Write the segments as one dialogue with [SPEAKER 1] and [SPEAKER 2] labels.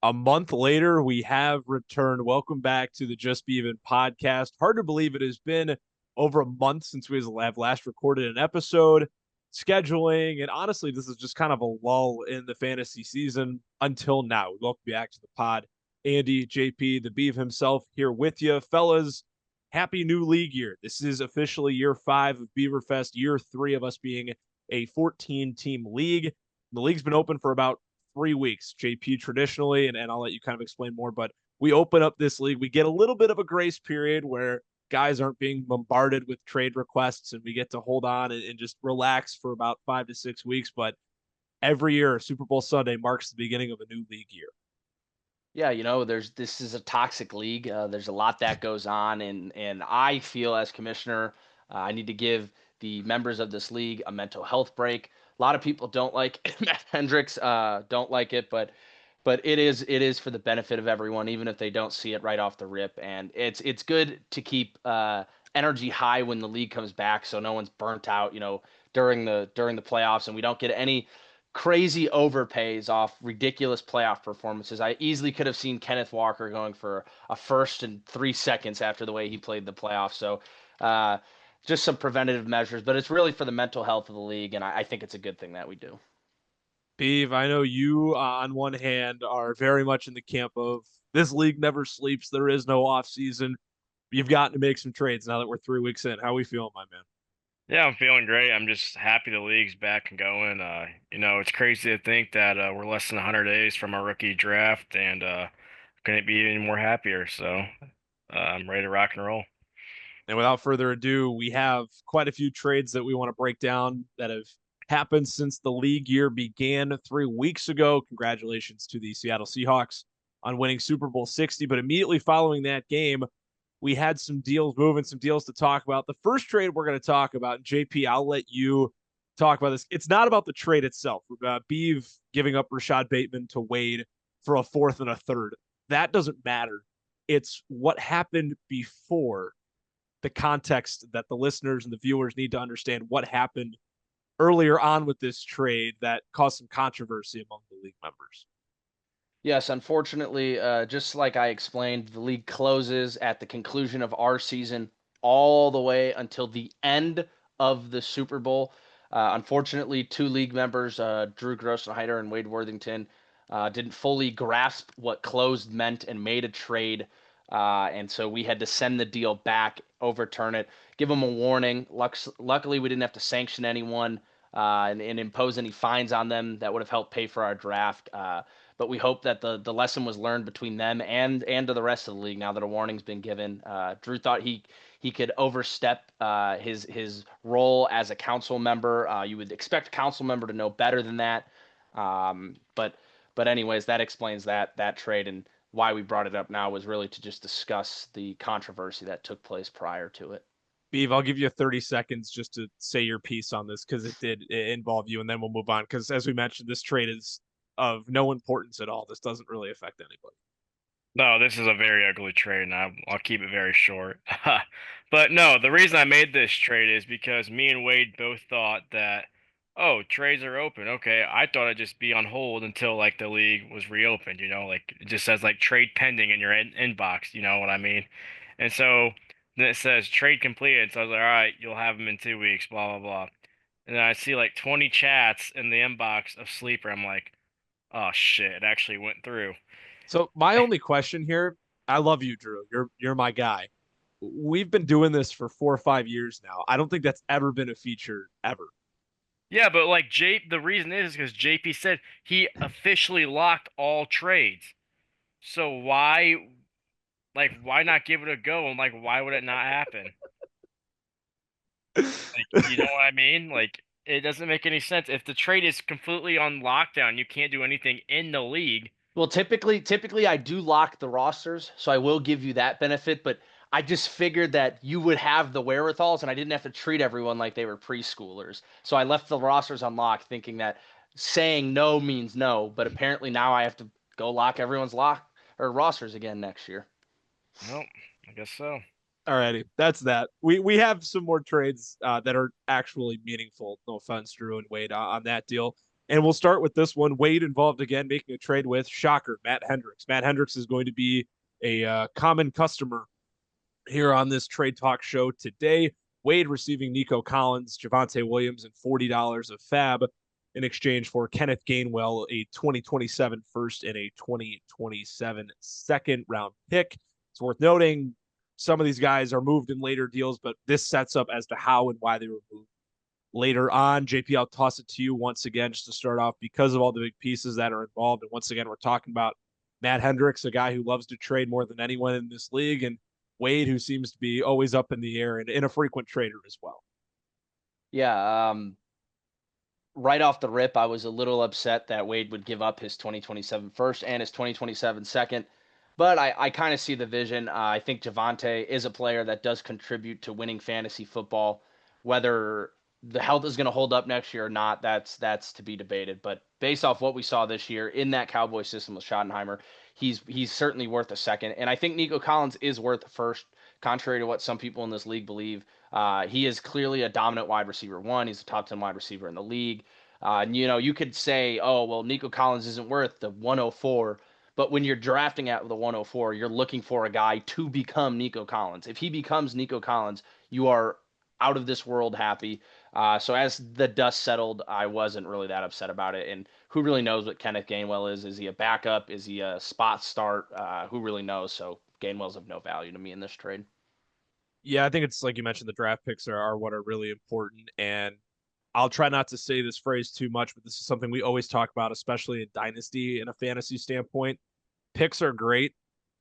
[SPEAKER 1] A month later, we have returned. Welcome back to the Just Beavin podcast. Hard to believe it has been over a month since we have last recorded an episode. Scheduling, and honestly, this is just kind of a lull in the fantasy season until now. Welcome back to the pod. Andy, JP, the Beav himself here with you. Fellas, happy new league year. This is officially year 5 of Beaverfest, year 3 of us being a 14-team league. The league's been open for about 3 weeks, JP, traditionally, and I'll let you kind of explain more, but we open up this league. We get a little bit of a grace period where guys aren't being bombarded with trade requests and we get to hold on and just relax for about 5 to 6 weeks. But every year, Super Bowl Sunday marks the beginning of a new league year.
[SPEAKER 2] Yeah, this is a toxic league. There's a lot that goes on, and I feel as commissioner, I need to give the members of this league a mental health break. A lot of people don't like Matt Hendricks, don't like it, but it is for the benefit of everyone, even if they don't see it right off the rip. And it's good to keep energy high when the league comes back, so no one's burnt out, during the playoffs, and we don't get any crazy overpays off ridiculous playoff performances. I easily could have seen Kenneth Walker going for a first in 3 seconds after the way he played the playoffs. So, uh, just some preventative measures, but it's really for the mental health of the league, and I think it's a good thing that we do.
[SPEAKER 1] Beav, I know you, on one hand, are very much in the camp of this league never sleeps. There is no off season. You've gotten to make some trades now that we're 3 weeks in. How are we feeling, my man?
[SPEAKER 3] Yeah, I'm feeling great. I'm just happy the league's back and going. It's crazy to think that we're less than 100 days from our rookie draft, and couldn't be any more happier. So I'm ready to rock and roll.
[SPEAKER 1] And without further ado, we have quite a few trades that we want to break down that have happened since the league year began 3 weeks ago. Congratulations to the Seattle Seahawks on winning Super Bowl 60. But immediately following that game, we had some deals moving, some deals to talk about. The first trade we're going to talk about, JP, I'll let you talk about this. It's not about the trade itself. Beav giving up Rashad Bateman to Wade for a fourth and a third. That doesn't matter. It's what happened before, the context that the listeners and the viewers need to understand what happened earlier on with this trade that caused some controversy among the league members.
[SPEAKER 2] Yes, unfortunately, just like I explained, the league closes at the conclusion of our season all the way until the end of the Super Bowl. Unfortunately, two league members, Drew Grossenheider and Wade Worthington, didn't fully grasp what closed meant and made a trade. And so we had to send the deal back, overturn it, give them a warning. Luckily, we didn't have to sanction anyone and impose any fines on them that would have helped pay for our draft. But we hope that the lesson was learned between them and to the rest of the league now that a warning's been given. Drew thought he could overstep his role as a council member. You would expect a council member to know better than that. But anyways, that explains that trade, and why we brought it up now was really to just discuss the controversy that took place prior to it.
[SPEAKER 1] Beav, I'll give you 30 seconds just to say your piece on this because it did involve you, and then we'll move on. Because as we mentioned, this trade is of no importance at all. This doesn't really affect anybody.
[SPEAKER 3] No, this is a very ugly trade, and I'll keep it very short. But no, the reason I made this trade is because me and Wade both thought that, oh, trades are open. Okay, I thought it'd just be on hold until like the league was reopened. Like it just says like trade pending in your inbox. You know what I mean? And so then it says trade completed. So I was like, all right, you'll have them in 2 weeks. Blah blah blah. And then I see like 20 chats in the inbox of Sleeper. I'm like, oh shit, it actually went through.
[SPEAKER 1] So my only question here, I love you, Drew. You're my guy. We've been doing this for 4 or 5 years now. I don't think that's ever been a feature ever.
[SPEAKER 3] Yeah, but like the reason is because JP said he officially locked all trades. So why not give it a go? And like, why would it not happen? Like, you know what I mean? Like, it doesn't make any sense. If the trade is completely on lockdown, you can't do anything in the league.
[SPEAKER 2] Well, typically I do lock the rosters, so I will give you that benefit, but I just figured that you would have the wherewithals and I didn't have to treat everyone like they were preschoolers. So I left the rosters unlocked thinking that saying no means no, but apparently now I have to go lock everyone's lock or rosters again next year.
[SPEAKER 3] Well, I guess so.
[SPEAKER 1] Alrighty, that's that. We have some more trades that are actually meaningful. No offense, Drew and Wade, on that deal. And we'll start with this one. Wade involved again, making a trade with, shocker, Matt Hendricks. Matt Hendricks is going to be a common customer here on this Trade Talk show today. Wade receiving Nico Collins, Javonte Williams, and $40 of fab in exchange for Kenneth Gainwell, a 2027 first and a 2027 second round pick. It's worth noting some of these guys are moved in later deals, but this sets up as to how and why they were moved later on. JP, I'll toss it to you once again just to start off because of all the big pieces that are involved. And once again, we're talking about Matt Hendricks, a guy who loves to trade more than anyone in this league, and Wade, who seems to be always up in the air and a frequent trader as well.
[SPEAKER 2] Yeah, right off the rip, I was a little upset that Wade would give up his 2027 first and his 2027 second. But I kind of see the vision. I think Javonte is a player that does contribute to winning fantasy football. Whether the health is going to hold up next year or not, that's to be debated. But based off what we saw this year in that Cowboy system with Schottenheimer, he's certainly worth a second. And I think Nico Collins is worth a first, contrary to what some people in this league believe. He is clearly a dominant wide receiver one. He's a top 10 wide receiver in the league. You could say, oh, well, Nico Collins isn't worth the 104. But when you're drafting at the 104, you're looking for a guy to become Nico Collins. If he becomes Nico Collins, you are out of this world happy. So as the dust settled, I wasn't really that upset about it. And who really knows what Kenneth Gainwell is? Is he a backup? Is he a spot start? Who really knows? So Gainwell's of no value to me in this trade.
[SPEAKER 1] Yeah, I think it's like you mentioned, the draft picks are what are really important. And I'll try not to say this phrase too much, but this is something we always talk about, especially in Dynasty in a fantasy standpoint. Picks are great,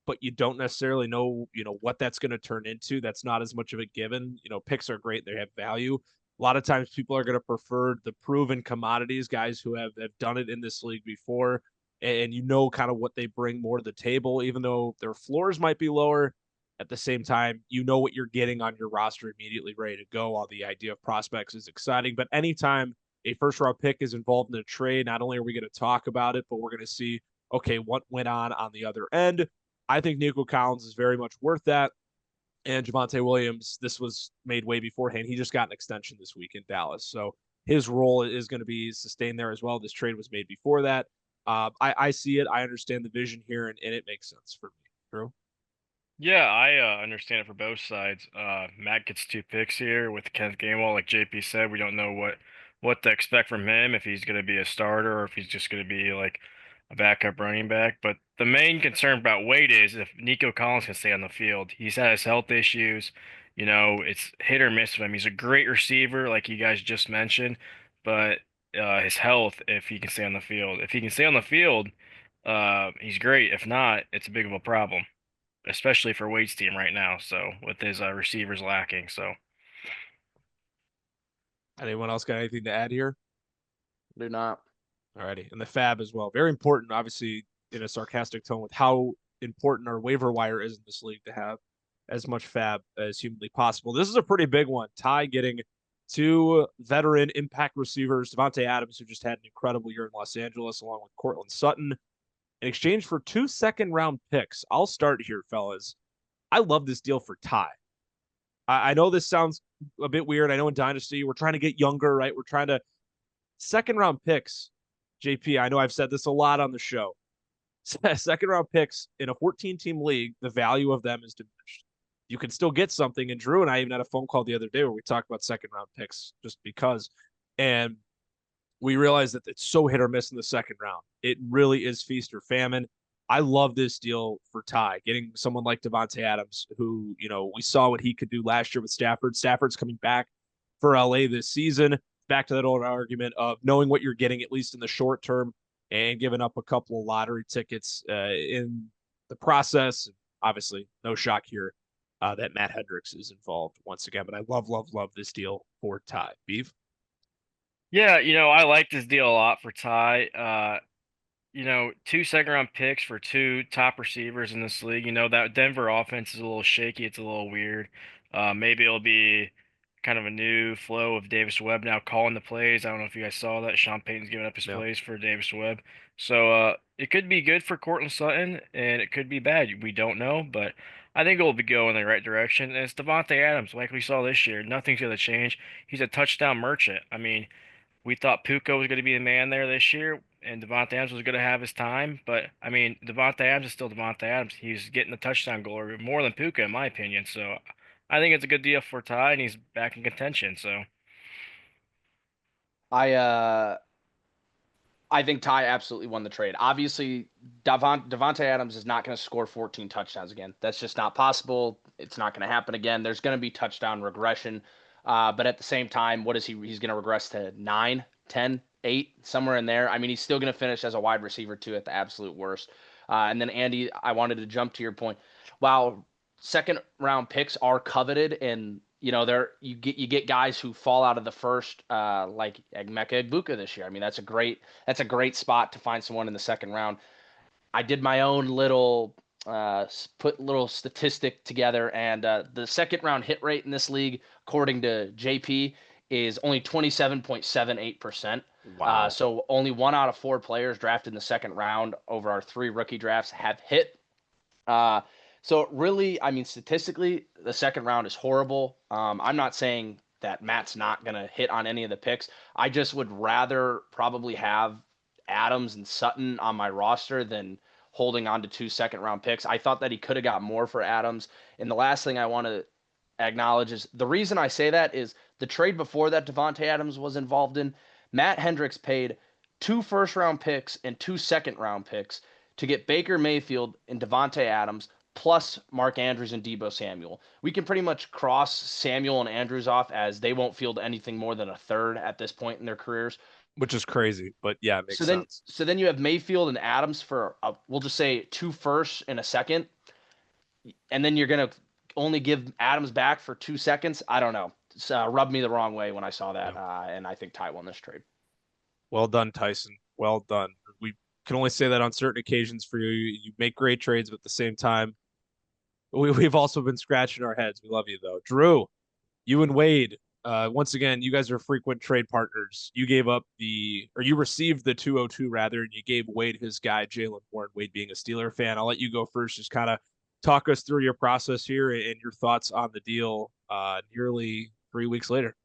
[SPEAKER 1] but you don't necessarily know, what that's going to turn into. That's not as much of a given. Picks are great. They have value. A lot of times people are going to prefer the proven commodities, guys who have done it in this league before, and kind of what they bring more to the table, even though their floors might be lower. At the same time, what you're getting on your roster immediately ready to go. All the idea of prospects is exciting, but anytime a first round pick is involved in a trade, not only are we going to talk about it, but we're going to see, okay, what went on the other end. I think Nico Collins is very much worth that. And Javonte Williams, this was made way beforehand. He just got an extension this week in Dallas. So his role is going to be sustained there as well. This trade was made before that. I see it. I understand the vision here, and it makes sense for me. Drew?
[SPEAKER 3] Yeah, I understand it for both sides. Matt gets two picks here with Kenneth Gainwell. Like JP said, we don't know what to expect from him, if he's going to be a starter or if he's just going to be like a backup running back. But the main concern about Wade is if Nico Collins can stay on the field. He's had his health issues. It's hit or miss with him. He's a great receiver, like you guys just mentioned, but his health, if he can stay on the field. If he can stay on the field, he's great. If not, it's a big of a problem, especially for Wade's team right now. So with his receivers lacking, so
[SPEAKER 1] Anyone else got anything to add here?
[SPEAKER 2] Do not.
[SPEAKER 1] Alrighty. And the fab as well. Very important, obviously, in a sarcastic tone, with how important our waiver wire is in this league to have as much fab as humanly possible. This is a pretty big one. Ty getting two veteran impact receivers, Devontae Adams, who just had an incredible year in Los Angeles, along with Cortland Sutton, in exchange for 2 second-round picks. I'll start here, fellas. I love this deal for Ty. I know this sounds a bit weird. I know in Dynasty, we're trying to get younger, right? We're trying to second round picks. JP, I know I've said this a lot on the show. Second round picks in a 14 team league, the value of them is diminished. You can still get something. And Drew and I even had a phone call the other day where we talked about second round picks just because. And we realized that it's so hit or miss in the second round. It really is feast or famine. I love this deal for Ty, getting someone like Devontae Adams, who, we saw what he could do last year with Stafford. Stafford's coming back for LA this season. Back to that old argument of knowing what you're getting, at least in the short term, and giving up a couple of lottery tickets in the process. Obviously, no shock here that Matt Hendricks is involved once again. But I love, love, love this deal for Ty. Beav?
[SPEAKER 3] yeah, I like this deal a lot for Ty. Two second round picks for two top receivers in this league. That Denver offense is a little shaky. It's a little weird. Maybe it'll be kind of a new flow of Davis Webb now calling the plays. I don't know if you guys saw that. Sean Payton's giving up his
[SPEAKER 1] No.
[SPEAKER 3] plays for Davis Webb. So it could be good for Cortland Sutton, and it could be bad. We don't know, but I think it'll be going in the right direction. And it's Devontae Adams, like we saw this year. Nothing's going to change. He's a touchdown merchant. I mean, we thought Puka was going to be the man there this year, and Devontae Adams was going to have his time. But I mean, Devontae Adams is still Devontae Adams. He's getting the touchdown goal more than Puka, in my opinion. So I think it's a good deal for Ty, and he's back in contention. So
[SPEAKER 2] I uh I think Ty absolutely won the trade. Obviously, Devontae Adams is not going to score 14 touchdowns again. That's just not possible. It's not going to happen again. There's going to be touchdown regression. But at the same time, what is he? He's going to regress to 9, 10, 8, somewhere in there. I mean, he's still going to finish as a wide receiver, too, at the absolute worst. And then, Andy, I wanted to jump to your point. While second round picks are coveted and they're you get guys who fall out of the first like Emeka Egbuka this year. I mean that's a great spot to find someone in the second round. I did my own little put little statistic together, and the second round hit rate in this league, according to JP, is only 27.78%.
[SPEAKER 1] Wow.
[SPEAKER 2] So only 1 out of 4 players drafted in the second round over our 3 rookie drafts have hit. Uh, so really, I mean, statistically, the second round is horrible. I'm not saying that Matt's not gonna hit on any of the picks. I just would rather probably have Adams and Sutton on my roster than holding on to 2 second round picks. I thought that he could have got more for Adams. And the last thing I want to acknowledge is the reason I say that is the trade before that Devontae Adams was involved in. Matt Hendricks paid 2 first round picks and 2 second round picks to get Baker Mayfield and Devontae Adams plus Mark Andrews and Debo Samuel. We can pretty much cross Samuel and Andrews off as they won't field anything more than a third at this point in their careers.
[SPEAKER 1] Which is crazy, but yeah, it
[SPEAKER 2] So
[SPEAKER 1] makes
[SPEAKER 2] then,
[SPEAKER 1] sense.
[SPEAKER 2] so then you have Mayfield and Adams for we'll just say 2 firsts and a second, and then you're gonna only give Adams back for 2 seconds. I don't know. It's, rubbed me the wrong way when I saw that,
[SPEAKER 1] Yeah.
[SPEAKER 2] and I think Ty won this trade.
[SPEAKER 1] Well done, Tyson. Well done. We can only say that on certain occasions for you. You make great trades, but at the same time, we've also been scratching our heads. We love you though. Drew, you and Wade, once again, you guys are frequent trade partners. You gave up you received the 202 rather, and you gave Wade his guy, Jalen Warren. Wade being a Steeler fan. I'll let you go first. Just kind of talk us through your process here and your thoughts on the deal nearly 3 weeks later.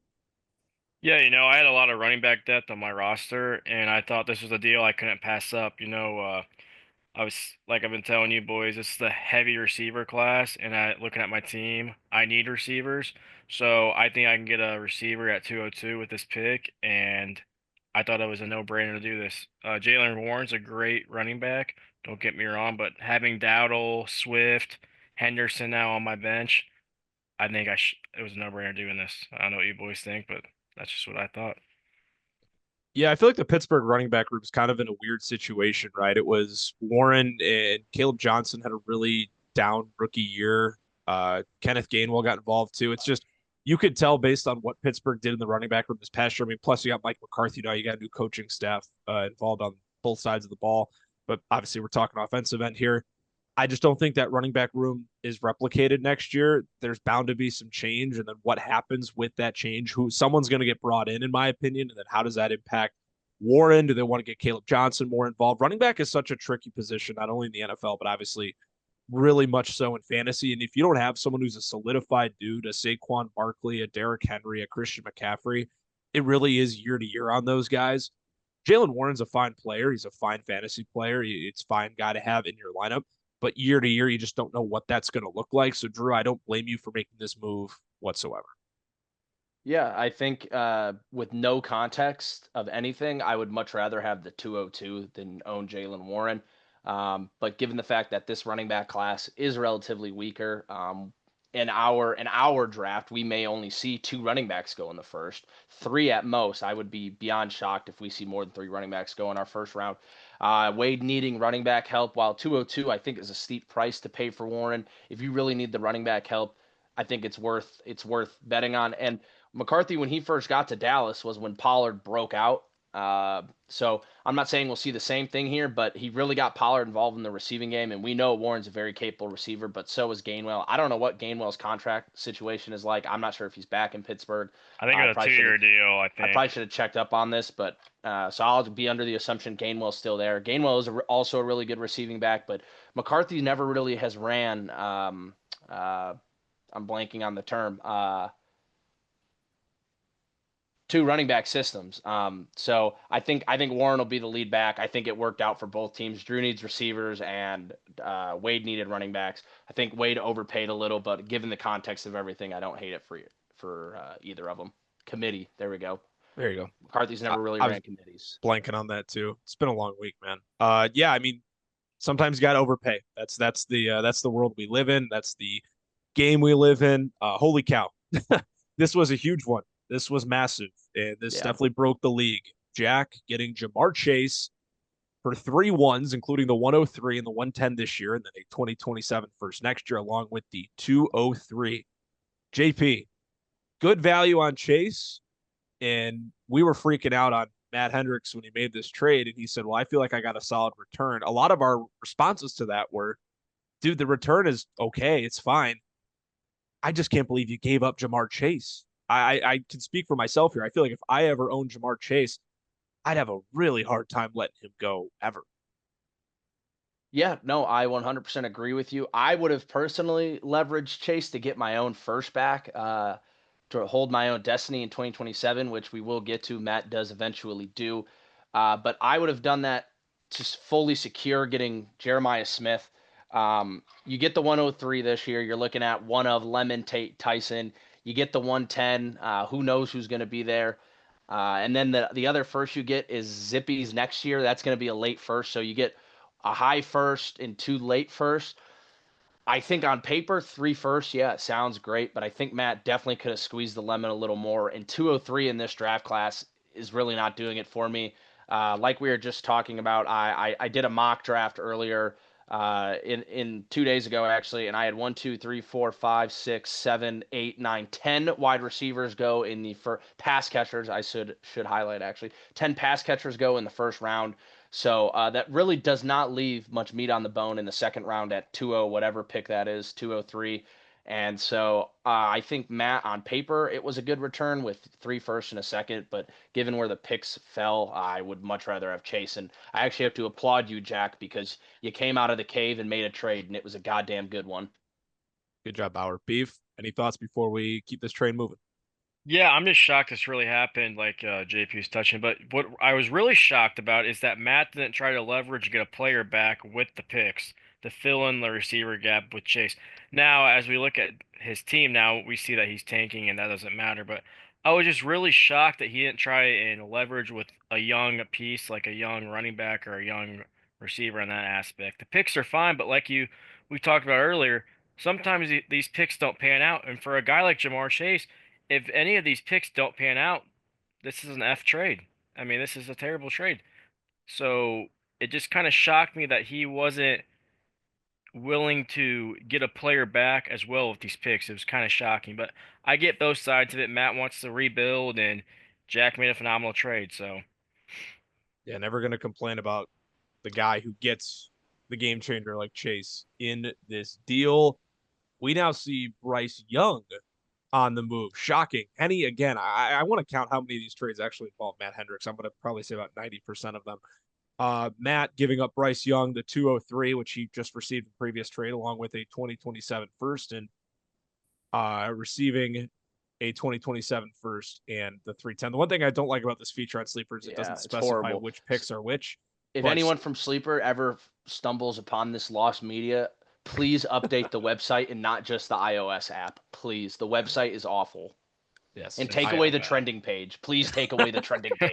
[SPEAKER 3] yeah, I had a lot of running back depth on my roster, and I thought this was a deal I couldn't pass up. I was like I've been telling you boys, it's the heavy receiver class, and looking at my team, I need receivers. So I think I can get a receiver at 202 with this pick, and I thought it was a no-brainer to do this. Jalen Warren's a great running back, don't get me wrong, but having Dowdle, Swift, Henderson now on my bench, I think it was a no-brainer doing this. I don't know what you boys think, but that's just what I thought.
[SPEAKER 1] Yeah, I feel like the Pittsburgh running back group is kind of in a weird situation, right? It was Warren and Caleb Johnson had a really down rookie year. Kenneth Gainwell got involved too. It's just you could tell based on what Pittsburgh did in the running back room this past year. I mean, plus you got Mike McCarthy now. You got a new coaching staff involved on both sides of the ball. But obviously, we're talking offensive end here. I just don't think that running back room is replicated next year. There's bound to be some change, and then what happens with that change? Who someone's going to get brought in my opinion, and then how does that impact Warren? Do they want to get Caleb Johnson more involved? Running back is such a tricky position, not only in the NFL, but obviously really much so in fantasy. And if you don't have someone who's a solidified dude, a Saquon Barkley, a Derrick Henry, a Christian McCaffrey, it really is year to year on those guys. Jalen Warren's a fine player. He's a fine fantasy player. It's a fine guy to have in your lineup. But year to year, you just don't know what that's going to look like. So, Drew, I don't blame you for making this move whatsoever.
[SPEAKER 2] Yeah, I think with no context of anything, I would much rather have the 202 than own Jalen Warren. But given the fact that this running back class is relatively weaker, in our draft, we may only see 2 running backs go in the first, 3 at most. I would be beyond shocked if we see more than 3 running backs go in our first round. Wade needing running back help, while 202 I think is a steep price to pay for Warren. If you really need the running back help, I think it's worth betting on. And McCarthy, when he first got to Dallas, was when Pollard broke out. So I'm not saying we'll see the same thing here, but he really got Pollard involved in the receiving game, and we know Warren's a very capable receiver, but so is Gainwell. I don't know what Gainwell's contract situation is like. I'm not sure if he's back in Pittsburgh.
[SPEAKER 3] I think
[SPEAKER 2] I
[SPEAKER 3] it's a
[SPEAKER 2] probably should have
[SPEAKER 3] two-year deal, I
[SPEAKER 2] I
[SPEAKER 3] think.
[SPEAKER 2] probably should have checked up on this, but so I'll be under the assumption Gainwell's still there. Gainwell is also a really good receiving back, but McCarthy never really has ran. I'm blanking on the term. two running back systems. So I think Warren will be the lead back. I think it worked out for both teams. Drew needs receivers, and Wade needed running backs. I think Wade overpaid a little, but given the context of everything, I don't hate it for either of them. Committee, there we go.
[SPEAKER 1] There you go.
[SPEAKER 2] McCarthy's never really
[SPEAKER 1] I was
[SPEAKER 2] ran committees.
[SPEAKER 1] blanking on that too. It's been a long week, man. Yeah, I mean, sometimes you got to overpay. That's the world we live in. That's the game we live in. Holy cow. This was a huge one. This was massive. And this
[SPEAKER 2] Yeah.
[SPEAKER 1] definitely broke the league. Jack getting Jamar Chase for 3 ones, including the 103 and the 110 this year, and then a 2027 first next year, along with the 203. JP, good value on Chase. And we were freaking out on Matt Hendricks when he made this trade. And he said, well, I feel like I got a solid return. A lot of our responses to that were, dude, the return is okay. It's fine. I just can't believe you gave up Jamar Chase. I can speak for myself here. I feel like if I ever owned Jamar Chase, I'd have a really hard time letting him go ever.
[SPEAKER 2] Yeah, no, I 100% agree with you. I would have personally leveraged Chase to get my own first back, to hold my own destiny in 2027, which we will get to. Matt does eventually do. But I would have done that to fully secure getting Jeremiah Smith. You get the 103 this year. You're looking at one of Lemon, Tate, Tyson. You get the 110. Who knows who's going to be there? And then the other first you get is Zippy's next year. That's going to be a late first. So you get a high first and 2 late first. I think on paper, 3 firsts, yeah, it sounds great, but I think Matt definitely could have squeezed the lemon a little more. And 203 in this draft class is really not doing it for me. Like we were just talking about, I did a mock draft earlier in 2 days ago actually, and I had 1, 2, 3, 4, 5, 6, 7, 8, 9, 10 wide receivers go in the first pass catchers. I should highlight actually 10 pass catchers go in the first round. So that really does not leave much meat on the bone in the second round at 2-0, whatever pick that is, 203. And so I think Matt, on paper, it was a good return with 3 firsts and a second. But given where the picks fell, I would much rather have Chase. And I actually have to applaud you, Jack, because you came out of the cave and made a trade, and it was a goddamn good one.
[SPEAKER 1] Good job, Bauer. Beef, any thoughts before we keep this train moving?
[SPEAKER 3] Yeah, I'm just shocked this really happened, like JP's touching. But what I was really shocked about is that Matt didn't try to leverage and get a player back with the picks to fill in the receiver gap with Chase. Now, as we look at his team now, we see that he's tanking and that doesn't matter. But I was just really shocked that he didn't try and leverage with a young piece, like a young running back or a young receiver in that aspect. The picks are fine, but like we talked about earlier, sometimes these picks don't pan out. And for a guy like Jamar Chase, if any of these picks don't pan out, this is an F trade. I mean, this is a terrible trade. So it just kind of shocked me that he wasn't willing to get a player back as well with these picks. It was kind of shocking, but I get both sides of it. Matt wants to rebuild, and Jack made a phenomenal trade. So
[SPEAKER 1] Yeah, never going to complain about the guy who gets the game changer like Chase in this deal. We now see Bryce Young on the move. Shocking. Henny, again, I want to count how many of these trades actually involve Matt Hendricks. I'm going to probably say about 90% of them. Matt giving up Bryce Young, the 203, which he just received in previous trade, along with a 2027 first, and receiving a 2027 first and the 310. The one thing I don't like about this feature on Sleeper is it doesn't specify
[SPEAKER 2] horrible.
[SPEAKER 1] which picks are which.
[SPEAKER 2] If
[SPEAKER 1] but
[SPEAKER 2] anyone from Sleeper ever stumbles upon this lost media, please update the website and not just the iOS app. Please. The website is awful.
[SPEAKER 1] yes,
[SPEAKER 2] And take away the trending page. Please take away the trending page.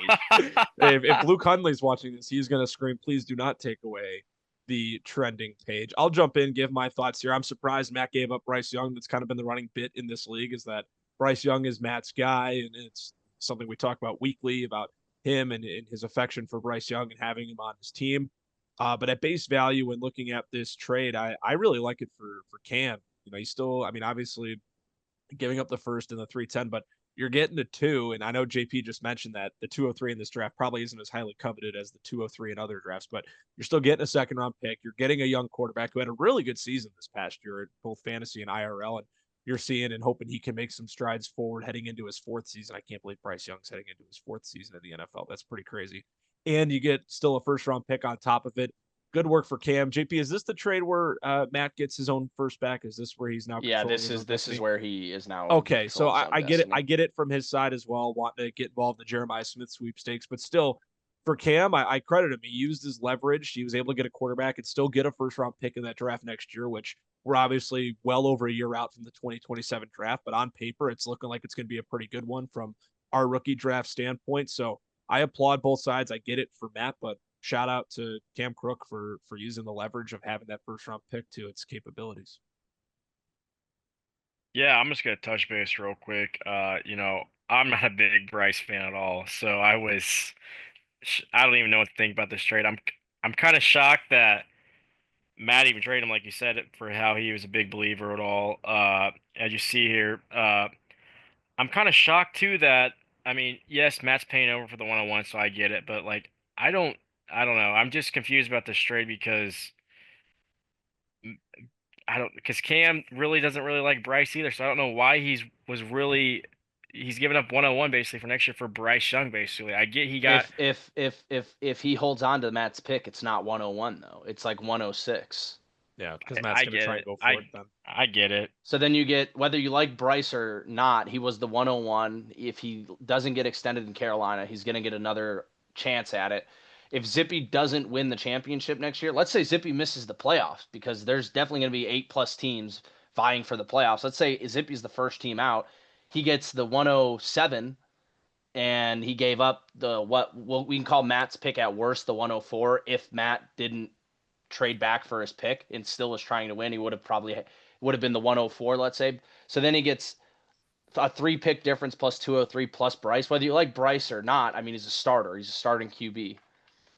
[SPEAKER 1] if Luke Hundley's watching this, he's going to scream, please do not take away the trending page. I'll jump in, give my thoughts here. I'm surprised Matt gave up Bryce Young. That's kind of been the running bit in this league, is that Bryce Young is Matt's guy, and it's something we talk about weekly about him and his affection for Bryce Young and having him on his team. But at base value, when looking at this trade, I really like it for Cam. You know, he's still, I mean, obviously giving up the first and the 310, but you're getting the 2. And I know JP just mentioned that the 203 in this draft probably isn't as highly coveted as the 203 in other drafts, but you're still getting a second round pick. You're getting a young quarterback who had a really good season this past year at both fantasy and IRL. And you're seeing and hoping he can make some strides forward heading into his 4th season. I can't believe Bryce Young's heading into his 4th season in the NFL. That's pretty crazy. And you get still a first round pick on top of it. good work for Cam. JP, is this the trade where Matt gets his own first back? Is this where he's now
[SPEAKER 2] Yeah,
[SPEAKER 1] controlling
[SPEAKER 2] this
[SPEAKER 1] his own
[SPEAKER 2] is
[SPEAKER 1] destiny?
[SPEAKER 2] where he is now in
[SPEAKER 1] Okay,
[SPEAKER 2] control
[SPEAKER 1] so
[SPEAKER 2] of his own
[SPEAKER 1] I get it. I
[SPEAKER 2] destiny.
[SPEAKER 1] get it from his side as well, wanting to get involved in the Jeremiah Smith sweepstakes, but still, for Cam, I credit him. He used his leverage. He was able to get a quarterback and still get a first round pick in that draft next year, which we're obviously well over a year out from the 2027 draft. But on paper, it's looking like it's going to be a pretty good one from our rookie draft standpoint. So I applaud both sides. I get it for Matt, but shout out to Cam Crook for using the leverage of having that first round pick to its capabilities.
[SPEAKER 3] Yeah, I'm just gonna touch base real quick. I'm not a big Bryce fan at all, so I don't even know what to think about this trade. I'm kind of shocked that Matt even traded him, like you said, for how he was a big believer at all. As you see here, I'm kind of shocked too that I mean, yes, Matt's paying over for the 101, so I get it, but like I don't, I don't know. I'm just confused about this trade because because Cam really doesn't really like Bryce either, so I don't know why he's giving up 101 basically for next year for Bryce Young basically. I get he got
[SPEAKER 2] If he holds on to Matt's pick, it's not 101 though. It's like 106.
[SPEAKER 1] Yeah, because Matt's
[SPEAKER 3] I
[SPEAKER 1] going to
[SPEAKER 3] get
[SPEAKER 1] try and
[SPEAKER 3] it.
[SPEAKER 1] go for it then.
[SPEAKER 3] I get it.
[SPEAKER 2] So then you get whether you like Bryce or not, he was the 101. If he doesn't get extended in Carolina, he's going to get another chance at it. If Zippy doesn't win the championship next year, let's say Zippy misses the playoffs because there's definitely going to be 8+ teams vying for the playoffs. Let's say Zippy's the first team out, he gets the 107 and he gave up the what we can call Matt's pick at worst the 104 if Matt didn't trade back for his pick and still was trying to win, he would have been the 104, let's say. So then he gets a 3 pick difference plus 203 plus Bryce. Whether you like Bryce or not, I mean, he's a starter. He's a starting QB.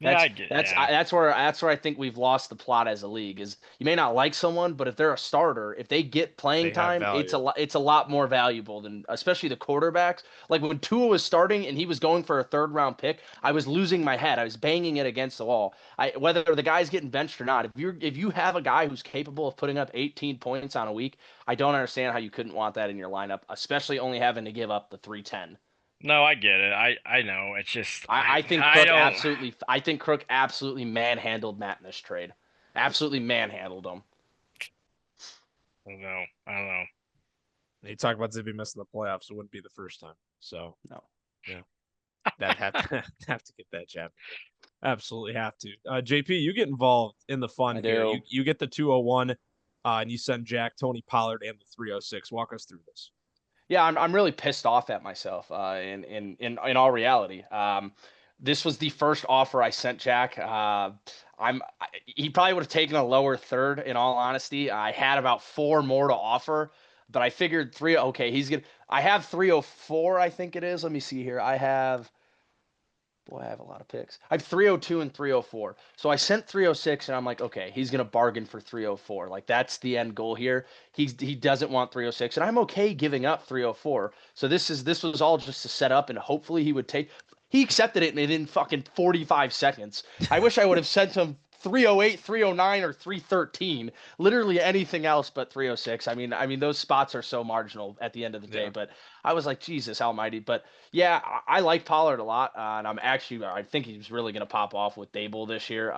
[SPEAKER 3] Yeah, I get. Yeah,
[SPEAKER 2] That's where I think we've lost the plot as a league. Is you may not like someone, but if they're a starter, if they get playing
[SPEAKER 1] They have
[SPEAKER 2] time,
[SPEAKER 1] value.
[SPEAKER 2] it's a lot more valuable than especially the quarterbacks. Like when Tua was starting and he was going for a third round pick, I was losing my head. I was banging it against the wall. Whether the guy's getting benched or not, if you have a guy who's capable of putting up 18 points on a week, I don't understand how you couldn't want that in your lineup, especially only having to give up the 310.
[SPEAKER 3] no, I get it. I know. It's just I don't.
[SPEAKER 2] I think Crook absolutely manhandled Matt in this trade. Absolutely manhandled him.
[SPEAKER 3] I don't know. I don't know.
[SPEAKER 1] You talk about Zippy missing the playoffs, it wouldn't be the first time. So
[SPEAKER 2] No.
[SPEAKER 1] yeah, that have to get that jab. Absolutely have to. JP, you get involved in the fun
[SPEAKER 2] I
[SPEAKER 1] here.
[SPEAKER 2] do.
[SPEAKER 1] You get the 201, and you send Jack, Tony Pollard, and the 306. Walk us through this.
[SPEAKER 2] Yeah, I'm really pissed off at myself. In all reality, this was the first offer I sent Jack. He probably would have taken a lower third. In all honesty, I had about 4 more to offer, but I figured three. Okay, he's gonna. I have 304. I think it is. Let me see here. I have. Boy, I have a lot of picks. I have 302 and 304. So I sent 306 and I'm like, okay, he's going to bargain for 304. Like that's the end goal here. He doesn't want 306 and I'm okay giving up 304. So this was all just to set up and hopefully he would take. He accepted it in fucking 45 seconds. I wish I would have sent him 308, 309 or 313. Literally anything else but 306. I mean those spots are so marginal at the end of the day,
[SPEAKER 1] Yeah.
[SPEAKER 2] but I was like, Jesus almighty. But yeah, I like Pollard a lot, and I think he's really going to pop off with Dable this year,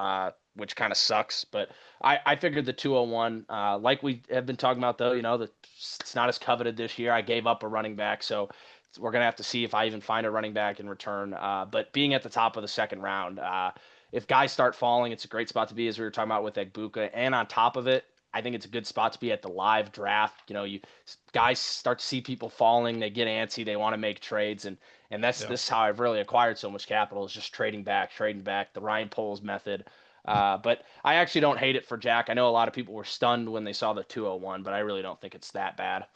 [SPEAKER 2] which kind of sucks. But I figured the 201, like we have been talking about, though, it's not as coveted this year. I gave up a running back, so we're going to have to see if I even find a running back in return. But being at the top of the second round, if guys start falling, it's a great spot to be, as we were talking about with Egbuka. And on top of it, I think it's a good spot to be at the live draft. You guys start to see people falling, they get antsy, they want to make trades, and
[SPEAKER 1] Yeah.
[SPEAKER 2] this is how I've really acquired so much capital is just trading back, the Ryan Poles method. But I actually don't hate it for Jack. I know a lot of people were stunned when they saw the 201, but I really don't think it's that bad.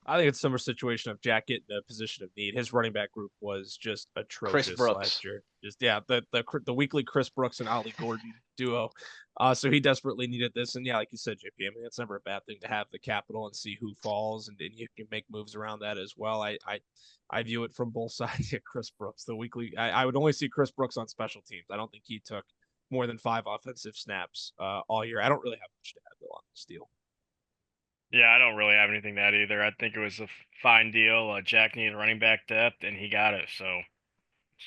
[SPEAKER 1] I think it's a similar situation of Jack getting a position of need. His running back group was just
[SPEAKER 2] Chris
[SPEAKER 1] atrocious last
[SPEAKER 2] Brooks.
[SPEAKER 1] year. Just yeah, the weekly Chris Brooks and Ollie Gordon duo. So he desperately needed this, and yeah, like you said, JP. I mean, it's never a bad thing to have the capital and see who falls, and you can make moves around that as well. I view it from both sides. Yeah, Chris Brooks, the weekly. I would only see Chris Brooks on special teams. I don't think he took more than 5 offensive snaps all year. I don't really have much to add though on this deal.
[SPEAKER 3] Yeah, I don't really have anything to add either. I think it was a fine deal. Jack needed running back depth, and he got it. So,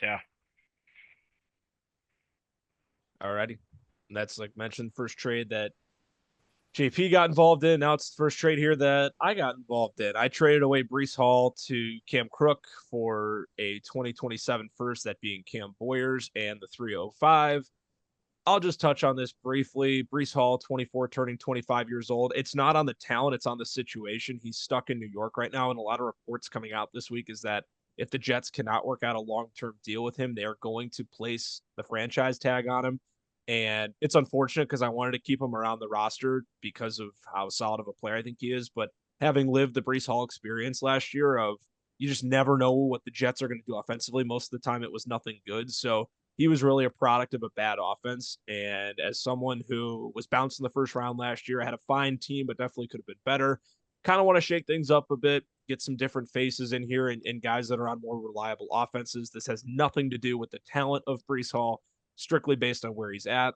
[SPEAKER 3] yeah.
[SPEAKER 1] Alrighty. And that's like mentioned first trade that JP got involved in. Now it's the first trade here that I got involved in. I traded away Brees Hall to Cam Crook for a 2027 first, that being Cam Boyers and the 305. I'll just touch on this briefly. Brees Hall, 24, turning 25 years old. It's not on the talent, it's on the situation. He's stuck in New York right now, and a lot of reports coming out this week is that if the Jets cannot work out a long-term deal with him, they are going to place the franchise tag on him. And it's unfortunate because I wanted to keep him around the roster because of how solid of a player I think he is. But having lived the Brees Hall experience last year of you just never know what the Jets are going to do offensively. Most of the time it was nothing good. So he was really a product of a bad offense. And as someone who was bounced in the first round last year, I had a fine team, but definitely could have been better. Kind of want to shake things up a bit, get some different faces in here and guys that are on more reliable offenses. This has nothing to do with the talent of Brees Hall, strictly based on where he's at.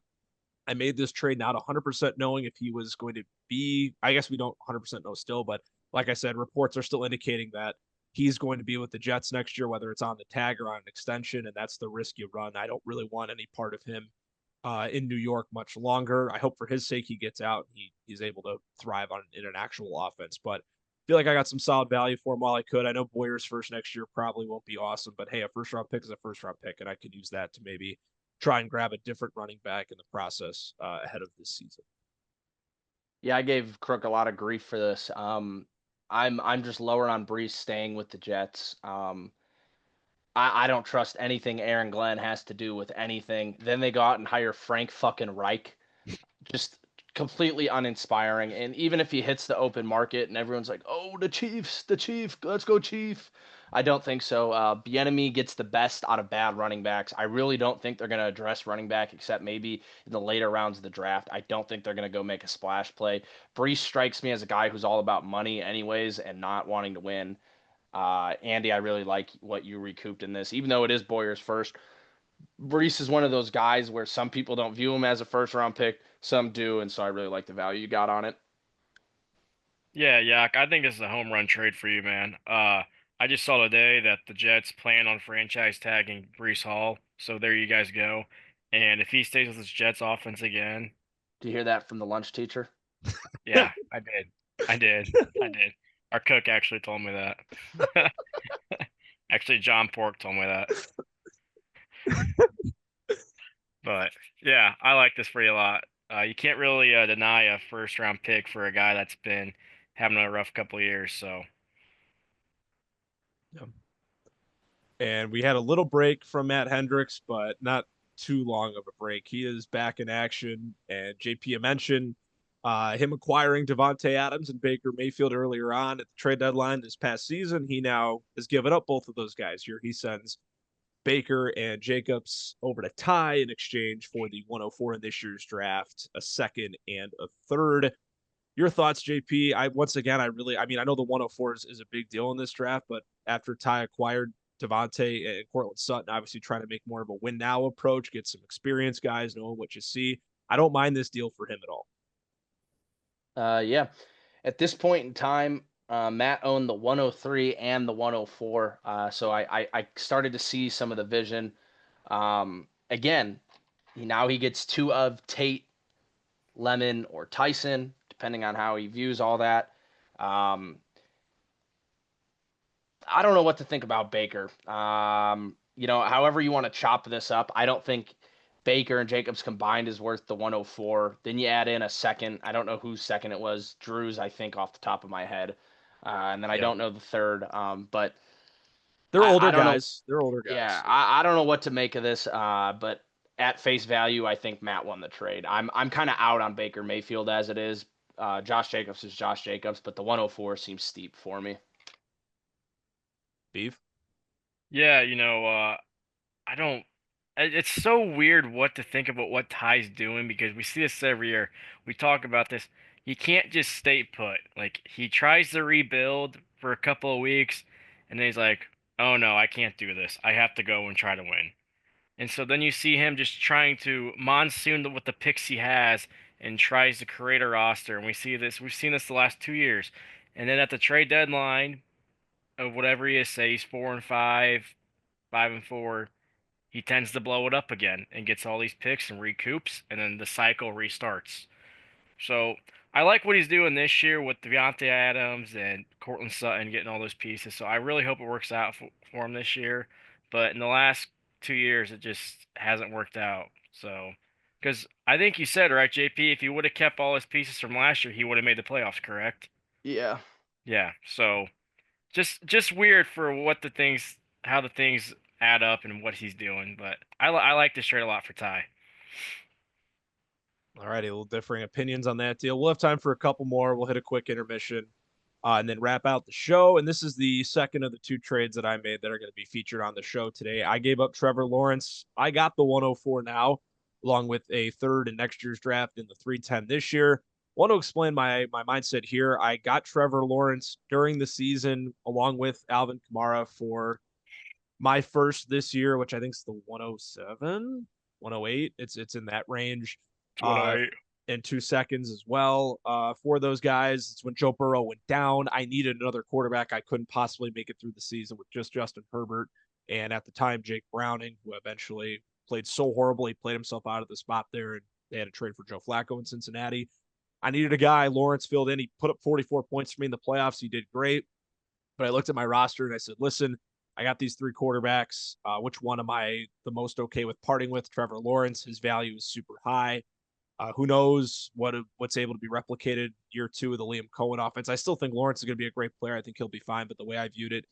[SPEAKER 1] I made this trade not 100% knowing if he was going to be, I guess we don't 100% know still, but like I said, reports are still indicating that he's going to be with the Jets next year, whether it's on the tag or on an extension, and that's the risk you run. I don't really want any part of him in New York much longer. I hope for his sake he gets out and he's able to thrive in an actual offense. But I feel like I got some solid value for him while I could. I know Boyer's first next year probably won't be awesome, but hey, a first round pick is a first round pick, and I could use that to maybe try and grab a different running back in the process ahead of this season.
[SPEAKER 2] Yeah, I gave Crook a lot of grief for this. I'm just lower on Brees staying with the Jets. I don't trust anything Aaron Glenn has to do with anything. Then they go out and hire Frank fucking Reich. Just completely uninspiring. And even if he hits the open market and everyone's like, "Oh, the Chiefs, the Chief, let's go Chief," I don't think so. Bieniemy gets the best out of bad running backs. I really don't think they're going to address running back except maybe in the later rounds of the draft. I don't think they're going to go make a splash play. Brees strikes me as a guy who's all about money anyways and not wanting to win. Andy, I really like what you recouped in this, even though it is Boyer's first. Brees is one of those guys where some people don't view him as a first round pick, some do, and so I really like the value you got on it.
[SPEAKER 3] Yeah, Yak, I think this is a home run trade for you, man. I just saw today that the Jets plan on franchise tagging Brees Hall, so there you guys go. And if he stays with his Jets offense again,
[SPEAKER 2] Do you hear that from the lunch teacher?
[SPEAKER 3] yeah, I did. I did. I did. Our cook actually told me that. Actually, John Pork told me that. But yeah, I like this for you a lot. You can't really deny a first round pick for a guy that's been having a rough couple of years. So
[SPEAKER 1] Yeah. And we had a little break from Matt Hendricks, but not too long of a break. He is back in action. And JP mentioned him acquiring Devontae Adams and Baker Mayfield earlier on at the trade deadline this past season. He now has given up both of those guys here. He sends Baker and Jacobs over to Ty in exchange for the 104 in this year's draft, a second and a third. Your thoughts, JP? Once again, I mean, I know the 104 is a big deal in this draft, but after Ty acquired Devontae and Cortland Sutton, obviously trying to make more of a win now approach, get some experienced guys, knowing what you see. I don't mind this deal for him at all.
[SPEAKER 2] Yeah. At this point in time, Matt owned the 103 and the 104, so I started to see some of the vision. Again, now he gets two of Tate, Lemon, or Tyson, depending on how he views all that. Um, I don't know what to think about Baker. However you want to chop this up, I don't think Baker and Jacobs combined is worth the 104. Then you add in a second. I don't know whose second it was. Drew's, I think, off the top of my head. And then I
[SPEAKER 1] Yeah,
[SPEAKER 2] don't know the third. But
[SPEAKER 1] they're
[SPEAKER 2] I
[SPEAKER 1] older
[SPEAKER 2] don't know.
[SPEAKER 1] guys. They're older
[SPEAKER 2] Yeah,
[SPEAKER 1] guys.
[SPEAKER 2] I don't know what to make of this. But at face value, I think Matt won the trade. I'm kind of out on Baker Mayfield as it is. Josh Jacobs is Josh Jacobs, but the 104 seems steep for me.
[SPEAKER 1] Beef.
[SPEAKER 3] yeah, I don't. It's so weird what to think about what Ty's doing because we see this every year. We talk about this. He can't just stay put. Like he tries to rebuild for a couple of weeks, and then he's like, "Oh no, I can't do this. I have to go and try to win." And so then you see him just trying to monsoon with the picks he has and tries to create a roster. And we see this. We've seen this the last 2 years. And then at the trade deadline of whatever he is, say he's 4-5, 5-4. he tends to blow it up again and gets all these picks and recoups, and then the cycle restarts. So I like what he's doing this year with Devontae Adams and Cortland Sutton getting all those pieces. So I really hope it works out for him this year. But in the last 2 years, it just hasn't worked out. So, because I think you said, right, JP, if he would have kept all his pieces from last year, he would have made the playoffs, correct?
[SPEAKER 2] Yeah.
[SPEAKER 3] Yeah. So just weird for how the things add up and what he's doing. But I like this trade a lot for Ty.
[SPEAKER 1] All righty, a little differing opinions on that deal. We'll have time for a couple more. We'll hit a quick intermission and then wrap out the show. And this is the second of the two trades that I made that are going to be featured on the show today. I gave up Trevor Lawrence. I got the 104 now, along with a third in next year's draft in the 310 this year. Want to explain my mindset here. I got Trevor Lawrence during the season, along with Alvin Kamara for my first this year, which I think is the 107, 108. It's in that range.
[SPEAKER 3] It's
[SPEAKER 1] Uh,
[SPEAKER 3] 108.
[SPEAKER 1] in 2 seconds as well. For those guys, it's when Joe Burrow went down. I needed another quarterback. I couldn't possibly make it through the season with just Justin Herbert. And at the time, Jake Browning, who eventually played so horribly, played himself out of the spot there, and they had to trade for Joe Flacco in Cincinnati. I needed a guy. Lawrence filled in. He put up 44 points for me in the playoffs. He did great. But I looked at my roster and I said, listen, I got these three quarterbacks. Which one am I the most okay with parting with? Trevor Lawrence. His value is super high. Who knows what's able to be replicated year two of the Liam Cohen offense. I still think Lawrence is going to be a great player. I think he'll be fine. But the way I viewed it,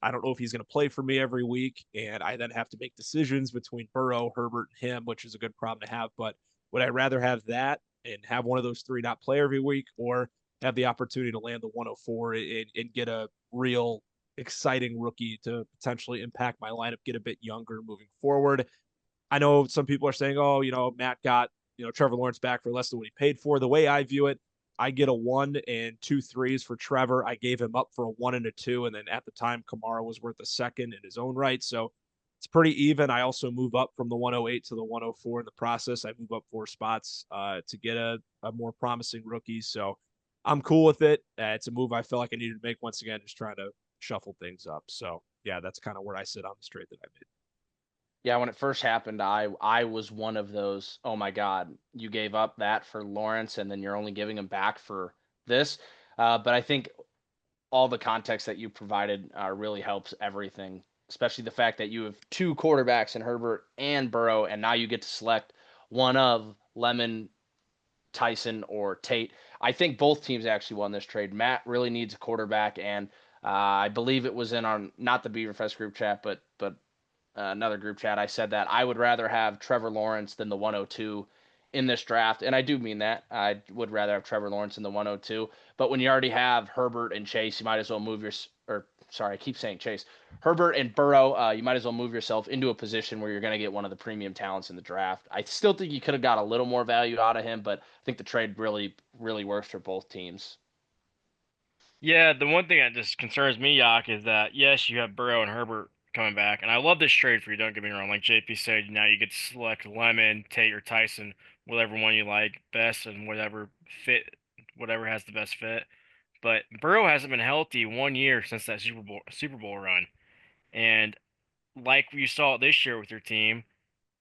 [SPEAKER 1] I don't know if he's going to play for me every week. And I then have to make decisions between Burrow, Herbert, and him, which is a good problem to have. But would I rather have that and have one of those three not play every week, or have the opportunity to land the 104 and get a real exciting rookie to potentially impact my lineup, get a bit younger moving forward? I know some people are saying, oh, Matt got, Trevor Lawrence back for less than what he paid for. The way I view it, I get a 1 and 2 threes for Trevor. I gave him up for a 1 and a 2. And then at the time, Kamara was worth a second in his own right. So it's pretty even. I also move up from the 108 to the 104 in the process. I move up 4 spots to get a more promising rookie. So I'm cool with it. It's a move I felt like I needed to make once again, just trying to shuffle things up. So yeah, that's kind of where I sit on the trade that I made.
[SPEAKER 2] Yeah, when it first happened, I was one of those, oh my God, you gave up that for Lawrence and then you're only giving him back for this. But I think all the context that you provided really helps everything, especially the fact that you have two quarterbacks in Herbert and Burrow, and now you get to select one of Lemon, Tyson, or Tate. I think both teams actually won this trade. Matt really needs a quarterback, and I believe it was in our, not the Beaverfest group chat, but another group chat, I said that I would rather have Trevor Lawrence than the 102 in this draft. And I do mean that. I would rather have Trevor Lawrence than the 102. But when you already have Herbert and Chase, you might as well move I keep saying Chase. Herbert and Burrow, you might as well move yourself into a position where you're going to get one of the premium talents in the draft. I still think you could have got a little more value out of him, but I think the trade really, really works for both teams.
[SPEAKER 3] Yeah, the one thing that just concerns me, Yak, is that yes, you have Burrow and Herbert coming back, and I love this trade for you. Don't get me wrong. Like JP said, now you get to select Lemon, Tate, or Tyson, whatever one you like best, and whatever has the best fit. But Burrow hasn't been healthy 1 year since that Super Bowl run, and like you saw this year with your team,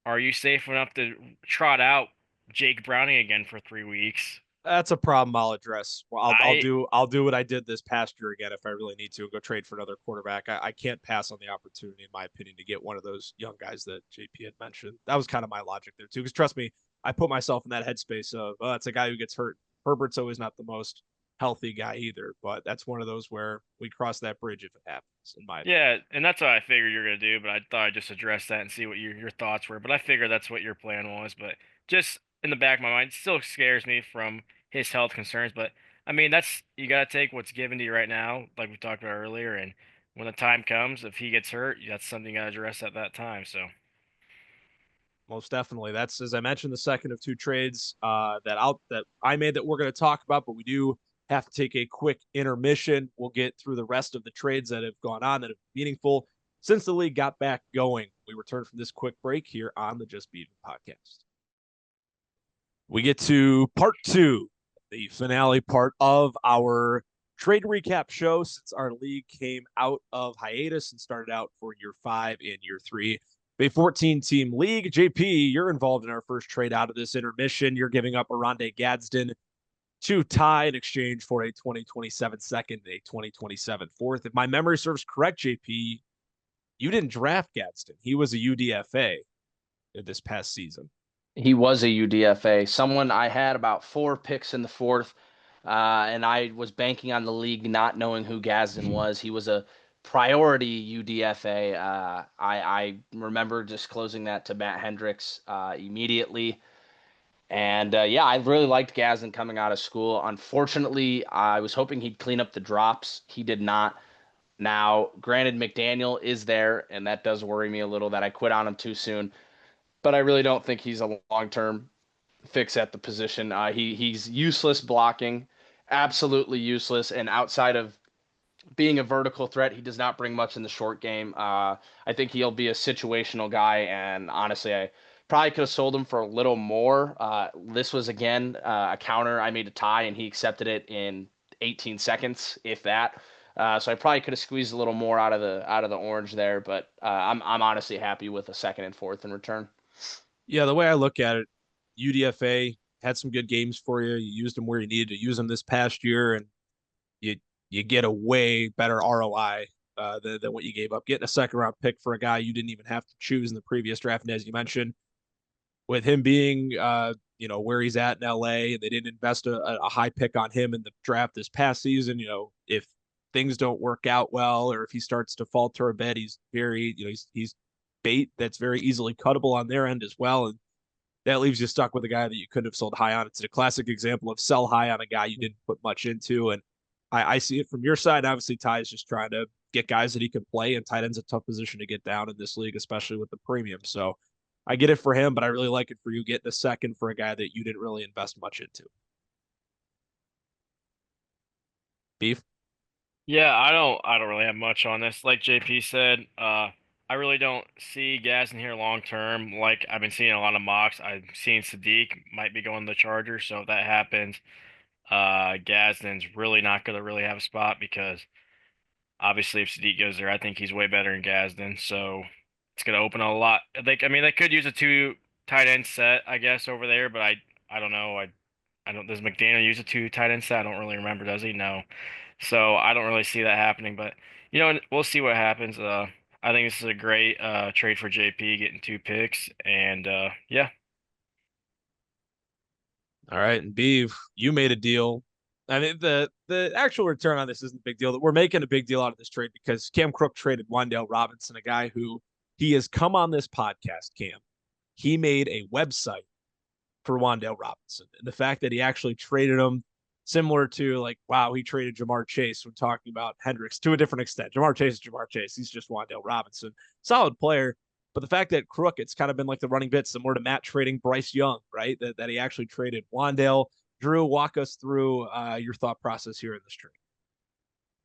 [SPEAKER 3] are you safe enough to trot out Jake Browning again for 3 weeks?
[SPEAKER 1] That's a problem I'll address. Well,
[SPEAKER 3] I
[SPEAKER 1] I'll do what I did this past year again if I really need to and go trade for another quarterback. I can't pass on the opportunity, in my opinion, to get one of those young guys that JP had mentioned. That was kind of my logic there too. Because trust me, I put myself in that headspace of it's a guy who gets hurt. Herbert's always not the most healthy guy either, but that's one of those where we cross that bridge if it happens, in my opinion.
[SPEAKER 3] Yeah, and that's what I figured you're gonna do, but I thought I'd just address that and see what your thoughts were. But I figured that's what your plan was. But just in the back of my mind, it still scares me from his health concerns. But I mean, that's you gotta take what's given to you right now, like we talked about earlier. And when the time comes, if he gets hurt, that's something you gotta address at that time. So
[SPEAKER 1] Most definitely. That's, as I mentioned, the second of two trades that I made that we're going to talk about, but we do have to take a quick intermission. We'll get through the rest of the trades that have gone on that have been meaningful since the league got back going. We return from this quick break here on the Just Beavin podcast. We get to part two, the finale part of our trade recap show since our league came out of hiatus and started out for year 5 and year 3 A 14-team league. JP, you're involved in our first trade out of this intermission. You're giving up Aronde Gadsden to Ty in exchange for a 2027 second, a 2027 fourth. If my memory serves correct, JP, you didn't draft Gadsden. He was a UDFA this past season.
[SPEAKER 2] He was a UDFA. Someone I had about 4 picks in the fourth, and I was banking on the league not knowing who Gadsden was. He was a priority UDFA. I remember disclosing that to Matt Hendricks immediately. And yeah, I really liked Gadsden coming out of school. Unfortunately, I was hoping he'd clean up the drops. He did not. Now, granted, McDaniel is there, and that does worry me a little that I quit on him too soon. But I really don't think he's a long-term fix at the position. He's useless blocking, absolutely useless, and outside of being a vertical threat, he does not bring much in the short game. I think he'll be a situational guy, and honestly, I probably could have sold him for a little more. This was again a counter. I made a tie, and he accepted it in 18 seconds, if that. So I probably could have squeezed a little more out of the orange there, but I'm honestly happy with a second and fourth in return.
[SPEAKER 1] Yeah, the way I look at it, UDFA had some good games for you. You used them where you needed to use them this past year, and you you get a way better ROI than what you gave up. Getting a second round pick for a guy you didn't even have to choose in the previous draft, and as you mentioned, with him being where he's at in LA, and they didn't invest a high pick on him in the draft this past season. If things don't work out well, or if he starts to falter a bit, he's very he's bait that's very easily cuttable on their end as well, and that leaves you stuck with a guy that you couldn't have sold high on. It's a classic example of sell high on a guy you didn't put much into, and I see it from your side. Obviously, Ty is just trying to get guys that he can play, and tight end's a tough position to get down in this league, especially with the premium. So I get it for him, but I really like it for you getting a second for a guy that you didn't really invest much into. Beef?
[SPEAKER 3] Yeah, I don't really have much on this. Like JP said, I really don't see Gas in here long term. Like I've been seeing a lot of mocks. I've seen Sadiq might be going to the Chargers, so if that happens, Gazdin's really not gonna really have a spot because obviously if Sadiq goes there, I think he's way better than Gazdin. So it's gonna open a lot. They could use a two tight end set, I guess, over there, but I don't know. I don't does McDaniel use a two tight end set? I don't really remember, does he? No. So I don't really see that happening, but we'll see what happens. I think this is a great trade for JP getting 2 picks, and yeah.
[SPEAKER 1] All right, and Beef, you made a deal. I mean, the actual return on this isn't a big deal. We're making a big deal out of this trade because Cam Crook traded Wan'Dale Robinson, a guy who he has come on this podcast, Cam. He made a website for Wan'Dale Robinson. And the fact that he actually traded him, similar to like, wow, he traded Jamar Chase when talking about Hendricks to a different extent. Jamar Chase is Jamar Chase. He's just Wan'Dale Robinson. Solid player. But the fact that Crook, it's kind of been like the running bit, similar to Matt trading Bryce Young, right? That he actually traded Wan'Dale. Drew, walk us through your thought process here in this trade.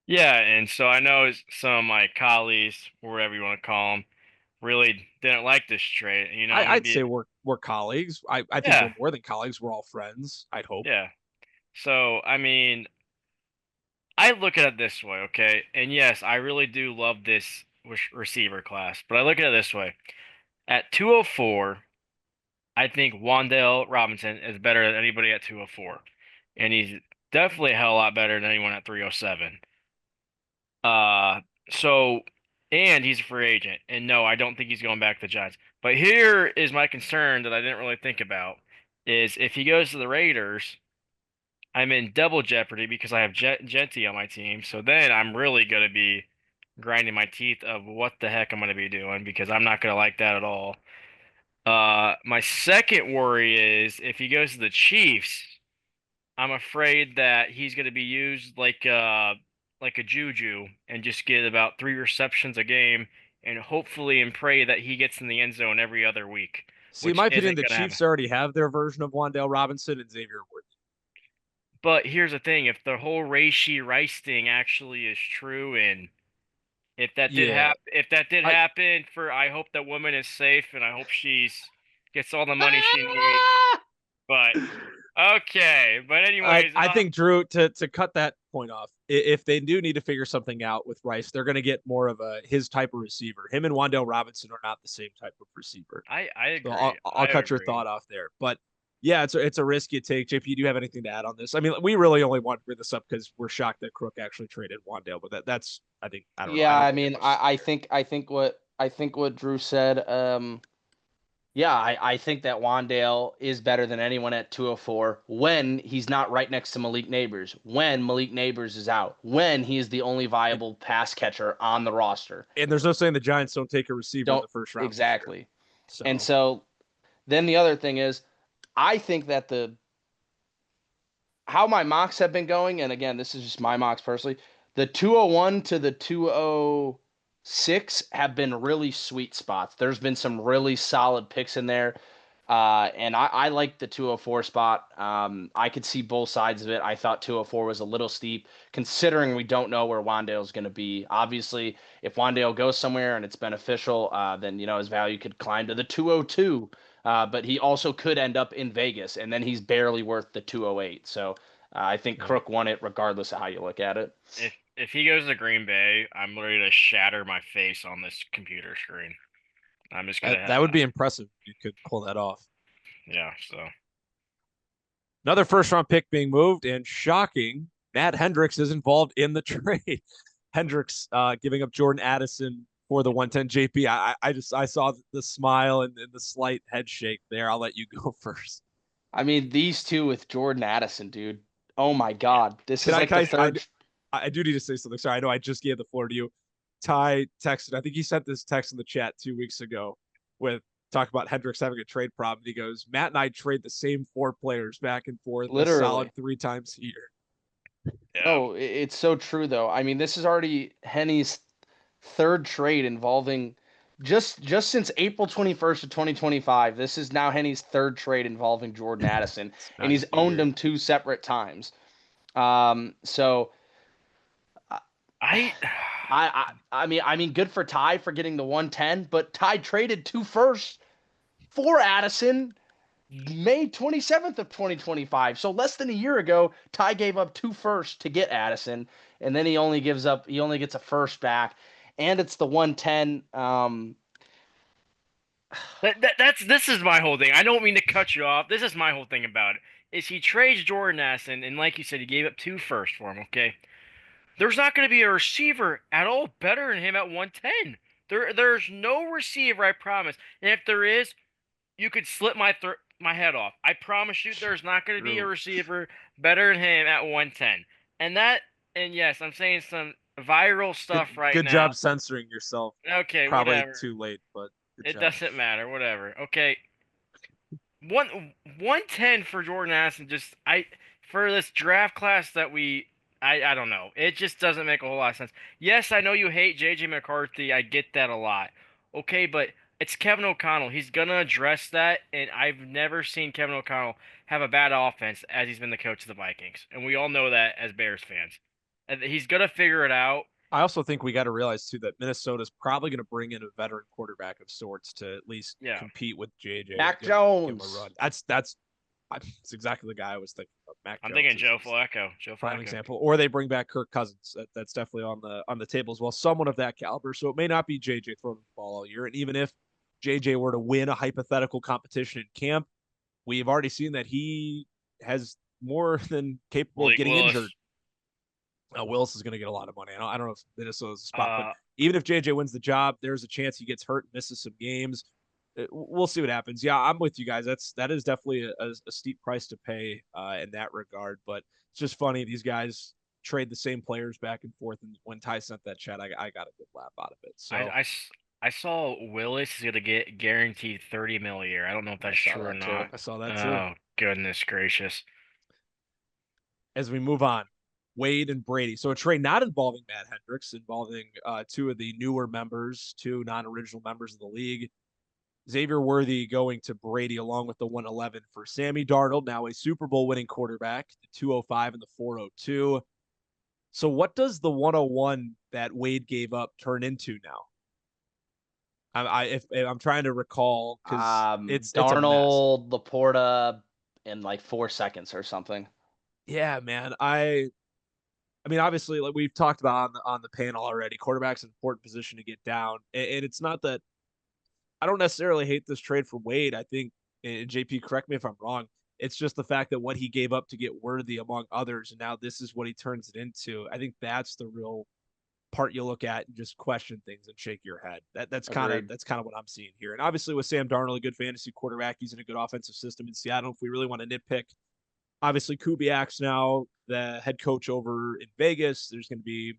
[SPEAKER 3] Yeah, and so I know some of my colleagues, or whatever you want to call them, really didn't like this trade. I'm gonna
[SPEAKER 1] I'd
[SPEAKER 3] be
[SPEAKER 1] say we're colleagues. I think we're
[SPEAKER 3] yeah,
[SPEAKER 1] more than colleagues. We're all friends. I'd hope.
[SPEAKER 3] yeah. So I mean, I look at it this way, okay? And yes, I really do love this receiver class, but I look at it this way: at 204, I think Wan'Dale Robinson is better than anybody at 204, and he's definitely a hell of a lot better than anyone at 307. Uh, so, and he's a free agent. And no, I don't think he's going back to the Giants. But here is my concern that I didn't really think about is if he goes to the Raiders, I'm in double jeopardy because I have Genty on my team. So then I'm really going to be grinding my teeth of what the heck I'm going to be doing because I'm not going to like that at all. My second worry is if he goes to the Chiefs, I'm afraid that he's going to be used like a juju and just get about 3 receptions a game and hopefully and pray that he gets in the end zone every other week,
[SPEAKER 1] See, in
[SPEAKER 3] which
[SPEAKER 1] my opinion,
[SPEAKER 3] isn't
[SPEAKER 1] the
[SPEAKER 3] going to happen.
[SPEAKER 1] Chiefs already have their version of Wan'Dale Robinson and Xavier Worthy.
[SPEAKER 3] But here's the thing: if the whole Reishi Rice thing actually is true, and
[SPEAKER 1] Yeah,
[SPEAKER 3] if that did
[SPEAKER 1] I
[SPEAKER 3] happen, I hope that woman is safe, and I hope gets all the money she needs. But Okay, but anyways,
[SPEAKER 1] I think Drew, to cut that point off, if they do need to figure something out with Rice, they're going to get more of his type of receiver. Him and Wandale Robinson are not the same type of receiver.
[SPEAKER 3] I
[SPEAKER 1] So
[SPEAKER 3] agree.
[SPEAKER 1] I'll
[SPEAKER 3] I
[SPEAKER 1] cut your
[SPEAKER 3] agree.
[SPEAKER 1] thought off there. But yeah, it's a risk you take. JP, do you have anything to add on this? I mean, we really only want to bring this up because we're shocked that Crook actually traded Wandale, but that's I think I don't know.
[SPEAKER 2] Yeah,
[SPEAKER 1] I don't
[SPEAKER 2] I
[SPEAKER 1] think
[SPEAKER 2] mean,
[SPEAKER 1] much to say here.
[SPEAKER 2] I think what Drew said. Yeah, I think that Wandale is better than anyone at 204 when he's not right next to Malik Neighbors, when Malik Neighbors is out, when he is the only
[SPEAKER 1] And,
[SPEAKER 2] viable pass catcher on the roster.
[SPEAKER 1] and there's no saying the Giants don't take a receiver in
[SPEAKER 2] Don't
[SPEAKER 1] the first round this year.
[SPEAKER 2] exactly. And
[SPEAKER 1] So
[SPEAKER 2] so then the other thing is, I think that the how my mocks have been going, and again, this is just my mocks personally, the 201 to the 206 have been really sweet spots. There's been some really solid picks in there. And I like the 204 spot. I could see both sides of it. I thought 204 was a little steep, considering we don't know where Wandale's going to be. Obviously, if Wandale goes somewhere and it's beneficial, then his value could climb to the 202. But he also could end up in Vegas, and then he's barely worth the 208. So I think
[SPEAKER 1] yeah.
[SPEAKER 2] Crook won it, regardless of how you look at it.
[SPEAKER 3] If he goes to Green Bay, I'm ready to shatter my face on this computer screen. I'm just gonna
[SPEAKER 1] That would be impressive if you could pull that off.
[SPEAKER 3] yeah. So
[SPEAKER 1] Another first round pick being moved, and shocking, Matt Hendricks is involved in the trade. Hendricks giving up Jordan Addison for the 110. JP, I saw the smile and the slight head shake there. I'll let you go first.
[SPEAKER 2] I mean, these two with Jordan Addison, dude. Oh my
[SPEAKER 3] yeah,
[SPEAKER 2] God, this is like the third.
[SPEAKER 1] I do need to say something. Sorry, I know I just gave the floor to you. Ty texted. I think he sent this text in the chat 2 weeks ago with talk about Hendricks having a trade problem. He goes, Matt and I trade the same 4 players back and forth a
[SPEAKER 2] Literally.
[SPEAKER 1] solid 3 times a year.
[SPEAKER 3] yeah.
[SPEAKER 2] No, it's so true though. I mean, this is already Henny's third trade involving just since April 21st of 2025. This is now Henny's third trade involving Jordan Addison,
[SPEAKER 1] It's
[SPEAKER 2] and
[SPEAKER 1] not
[SPEAKER 2] he's
[SPEAKER 1] even a
[SPEAKER 2] owned
[SPEAKER 1] year.
[SPEAKER 2] him two separate times. So
[SPEAKER 3] I
[SPEAKER 2] I mean, good for Ty for getting the 110, but Ty traded two firsts for Addison May 27th of 2025. So less than a year ago, Ty gave up two firsts to get Addison, and then he only gets a first back, and it's the 110.
[SPEAKER 3] that's this is my whole thing. I don't mean to cut you off. This is my whole thing about it. Is he trades Jordan Addison, and like you said, he gave up two first for him. Okay, there's not going to be a receiver at all better than him at 110. There's no receiver, I promise. And if there is, you could slip my head off. I promise you, there's not going to be a
[SPEAKER 1] True.
[SPEAKER 3] receiver better than him at 110. And yes, I'm saying some viral stuff right
[SPEAKER 1] Good
[SPEAKER 3] now.
[SPEAKER 1] job censoring yourself.
[SPEAKER 3] Okay,
[SPEAKER 1] Probably
[SPEAKER 3] whatever.
[SPEAKER 1] too late, but good
[SPEAKER 3] It
[SPEAKER 1] job.
[SPEAKER 3] doesn't matter. Whatever. Okay, 110 for Jordan Addison. Just I for this draft class that I don't know. It just doesn't make a whole lot of sense. Yes, I know you hate JJ McCarthy. I get that a lot. Okay, but it's Kevin O'Connell. He's gonna address that, and I've never seen Kevin O'Connell have a bad offense as he's been the coach of the Vikings, and we all know that as Bears fans. And he's gonna figure it out.
[SPEAKER 1] I also think we got to realize too that Minnesota's probably going to bring in a veteran quarterback of sorts to at least
[SPEAKER 3] Yeah.
[SPEAKER 1] compete with JJ and
[SPEAKER 2] Mac
[SPEAKER 1] give him a
[SPEAKER 2] Jones.
[SPEAKER 1] run. That's exactly the guy I was thinking of. Mac
[SPEAKER 3] I'm
[SPEAKER 1] Jones
[SPEAKER 3] thinking
[SPEAKER 1] is
[SPEAKER 3] Joe Flacco. Joe
[SPEAKER 1] prime
[SPEAKER 3] Flacco.
[SPEAKER 1] example, or they bring back Kirk Cousins. That's definitely on the table as well. Someone of that caliber. So it may not be JJ throwing the ball all year, and even if JJ were to win a hypothetical competition in camp, we've already seen that he has more than capable of
[SPEAKER 3] Malik
[SPEAKER 1] getting
[SPEAKER 3] Willis.
[SPEAKER 1] injured. Willis is going to get a lot of money. I don't know if Minnesota's a spot, but
[SPEAKER 3] Uh,
[SPEAKER 1] even if JJ wins the job, there's a chance he gets hurt and misses some games. We'll see what happens. Yeah, I'm with you guys. That is definitely a steep price to pay in that regard. But it's just funny these guys trade the same players back and forth. And when Ty sent that chat, I got a good laugh out of it. So
[SPEAKER 3] I saw Willis is gonna get guaranteed 30 mil a year. I don't know if
[SPEAKER 2] I
[SPEAKER 3] that's
[SPEAKER 2] saw
[SPEAKER 3] true or
[SPEAKER 2] that too.
[SPEAKER 3] not.
[SPEAKER 1] I saw that too.
[SPEAKER 3] Oh, goodness gracious.
[SPEAKER 1] As we move on, Wade and Brady. So a trade not involving Matt Hendricks, involving two of the newer members, two non-original members of the league. Xavier Worthy going to Brady along with the 111 for Sammy Darnold, now a Super Bowl winning quarterback, the 205 and the 402. So what does the 101 that Wade gave up turn into now? If I'm trying to recall because it's a mess.
[SPEAKER 2] Darnold, Laporta, in like 4 seconds or something.
[SPEAKER 1] Yeah, man. I mean, obviously, like we've talked about on the panel already, quarterback's an important position to get down. And it's not that I don't necessarily hate this trade for Wade. I think, and JP, correct me if I'm wrong. It's just the fact that what he gave up to get Worthy among others, and now this is what he turns it into. I think that's the real part you look at and just question things and shake your head. That's kind of
[SPEAKER 2] Agreed.
[SPEAKER 1] what I'm seeing here. And obviously with Sam Darnold, a good fantasy quarterback, he's in a good offensive system in Seattle. If we really want to nitpick, obviously Kubiak's now the head coach over in Vegas. There's going to be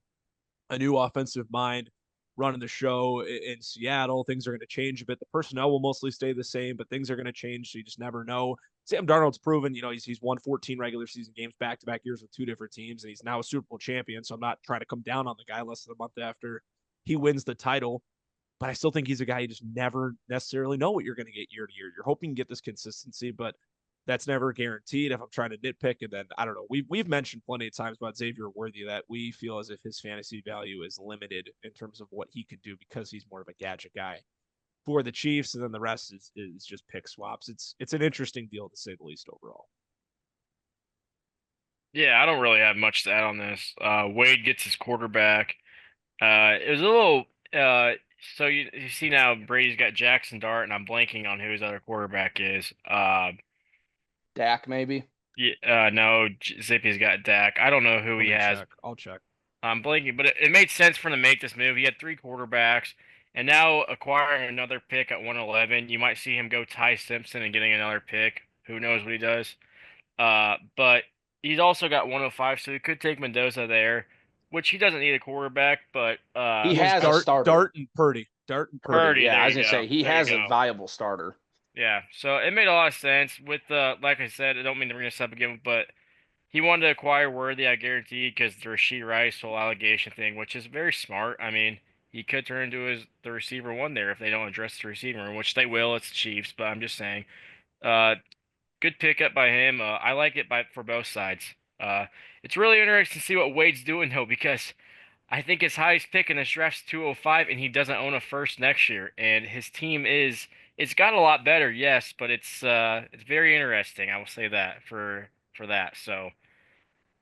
[SPEAKER 1] a new offensive mind running the show in Seattle. Things are going to change a bit. The personnel will mostly stay the same, but things are going to change. So you just never know. Sam Darnold's proven, he's won 14 regular season games back to back years with two different teams, and he's now a Super Bowl champion. So I'm not trying to come down on the guy less than a month after he wins the title. But I still think he's a guy you just never necessarily know what you're going to get year to year. You're hoping to get this consistency, but that's never guaranteed if I'm trying to nitpick. And then I don't know. We've mentioned plenty of times about Xavier Worthy that we feel as if his fantasy value is limited in terms of what he could do because he's more of a gadget guy for the Chiefs, and then the rest is just pick swaps. It's an interesting deal to say the least overall.
[SPEAKER 3] Yeah, I don't really have much to add on this. Wade gets his quarterback. It was a little. So you see now Brady's got Jackson Dart, and I'm blanking on who his other quarterback is.
[SPEAKER 2] Dak maybe.
[SPEAKER 3] Yeah, no, Zippy's got Dak. I don't know who
[SPEAKER 1] Let
[SPEAKER 3] he
[SPEAKER 1] me
[SPEAKER 3] has.
[SPEAKER 1] check. I'll check.
[SPEAKER 3] I'm blanking, but it made sense for him to make this move. He had three quarterbacks, and now acquiring another pick at 111, you might see him go Ty Simpson and getting another pick. Who knows what he does? But he's also got 105, so he could take Mendoza there, which he doesn't need a quarterback, but
[SPEAKER 2] He
[SPEAKER 1] He has
[SPEAKER 2] has a starter.
[SPEAKER 1] Dart and Purdy. Dart and Purdy.
[SPEAKER 3] Purdy,
[SPEAKER 2] Yeah,
[SPEAKER 3] there
[SPEAKER 2] I was
[SPEAKER 3] you
[SPEAKER 2] gonna
[SPEAKER 3] go.
[SPEAKER 2] say he
[SPEAKER 3] There you
[SPEAKER 2] has a
[SPEAKER 3] go.
[SPEAKER 2] viable starter.
[SPEAKER 3] Yeah, so it made a lot of sense with like I said, I don't mean to bring this up again, but he wanted to acquire Worthy, I guarantee, because the Rashee Rice whole allegation thing, which is very smart. I mean, he could turn into the receiver one there if they don't address the receiver room, which they will. It's the Chiefs, but I'm just saying, uh, good pickup by him. I like it for both sides. Uh, it's really interesting to see what Wade's doing though, because I think his highest pick in this draft's 205, and he doesn't own a first next year. And his team it's got a lot better, yes, but it's very interesting. I will say that for that. So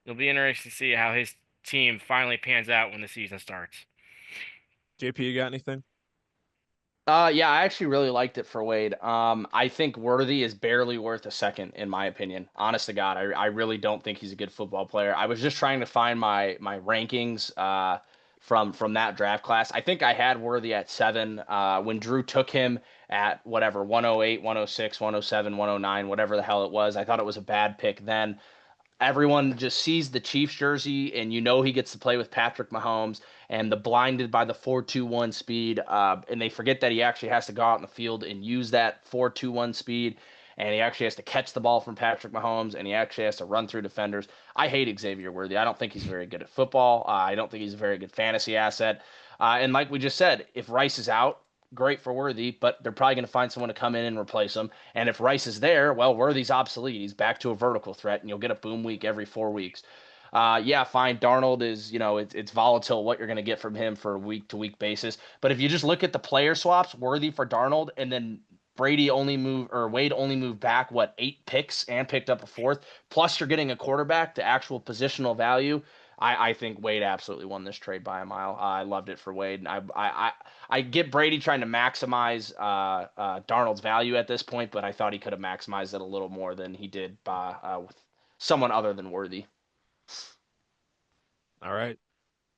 [SPEAKER 3] it'll be interesting to see how his team finally pans out when the season starts.
[SPEAKER 1] JP, you got anything?
[SPEAKER 2] Yeah, I actually really liked it for Wade. I think Worthy is barely worth a second, in my opinion. Honest to God, I really don't think he's a good football player. I was just trying to find my rankings from that draft class. I think I had Worthy at 7. When Drew took him at whatever 108, 106, 107, 109, whatever the hell it was, I thought it was a bad pick then. Everyone just sees the Chiefs jersey and he gets to play with Patrick Mahomes and the blinded by the 4.21 speed, and they forget that he actually has to go out in the field and use that 4.21 speed, and he actually has to catch the ball from Patrick Mahomes, and he actually has to run through defenders. I hate Xavier Worthy. I don't think he's very good at football. I don't think he's a very good fantasy asset. And like we just said, if Rice is out, great for Worthy, but they're probably going to find someone to come in and replace him. And if Rice is there, well, Worthy's obsolete. He's back to a vertical threat, and you'll get a boom week every 4 weeks. Yeah, fine. Darnold is, it's volatile what you're going to get from him for a week to week basis. But if you just look at the player swaps, Worthy for Darnold, and then Wade only moved back, 8 picks and picked up a fourth. Plus, you're getting a quarterback to actual positional value. I think Wade absolutely won this trade by a mile. I loved it for Wade. And I get Brady trying to maximize Darnold's value at this point, but I thought he could have maximized it a little more than he did with someone other than Worthy.
[SPEAKER 1] All right.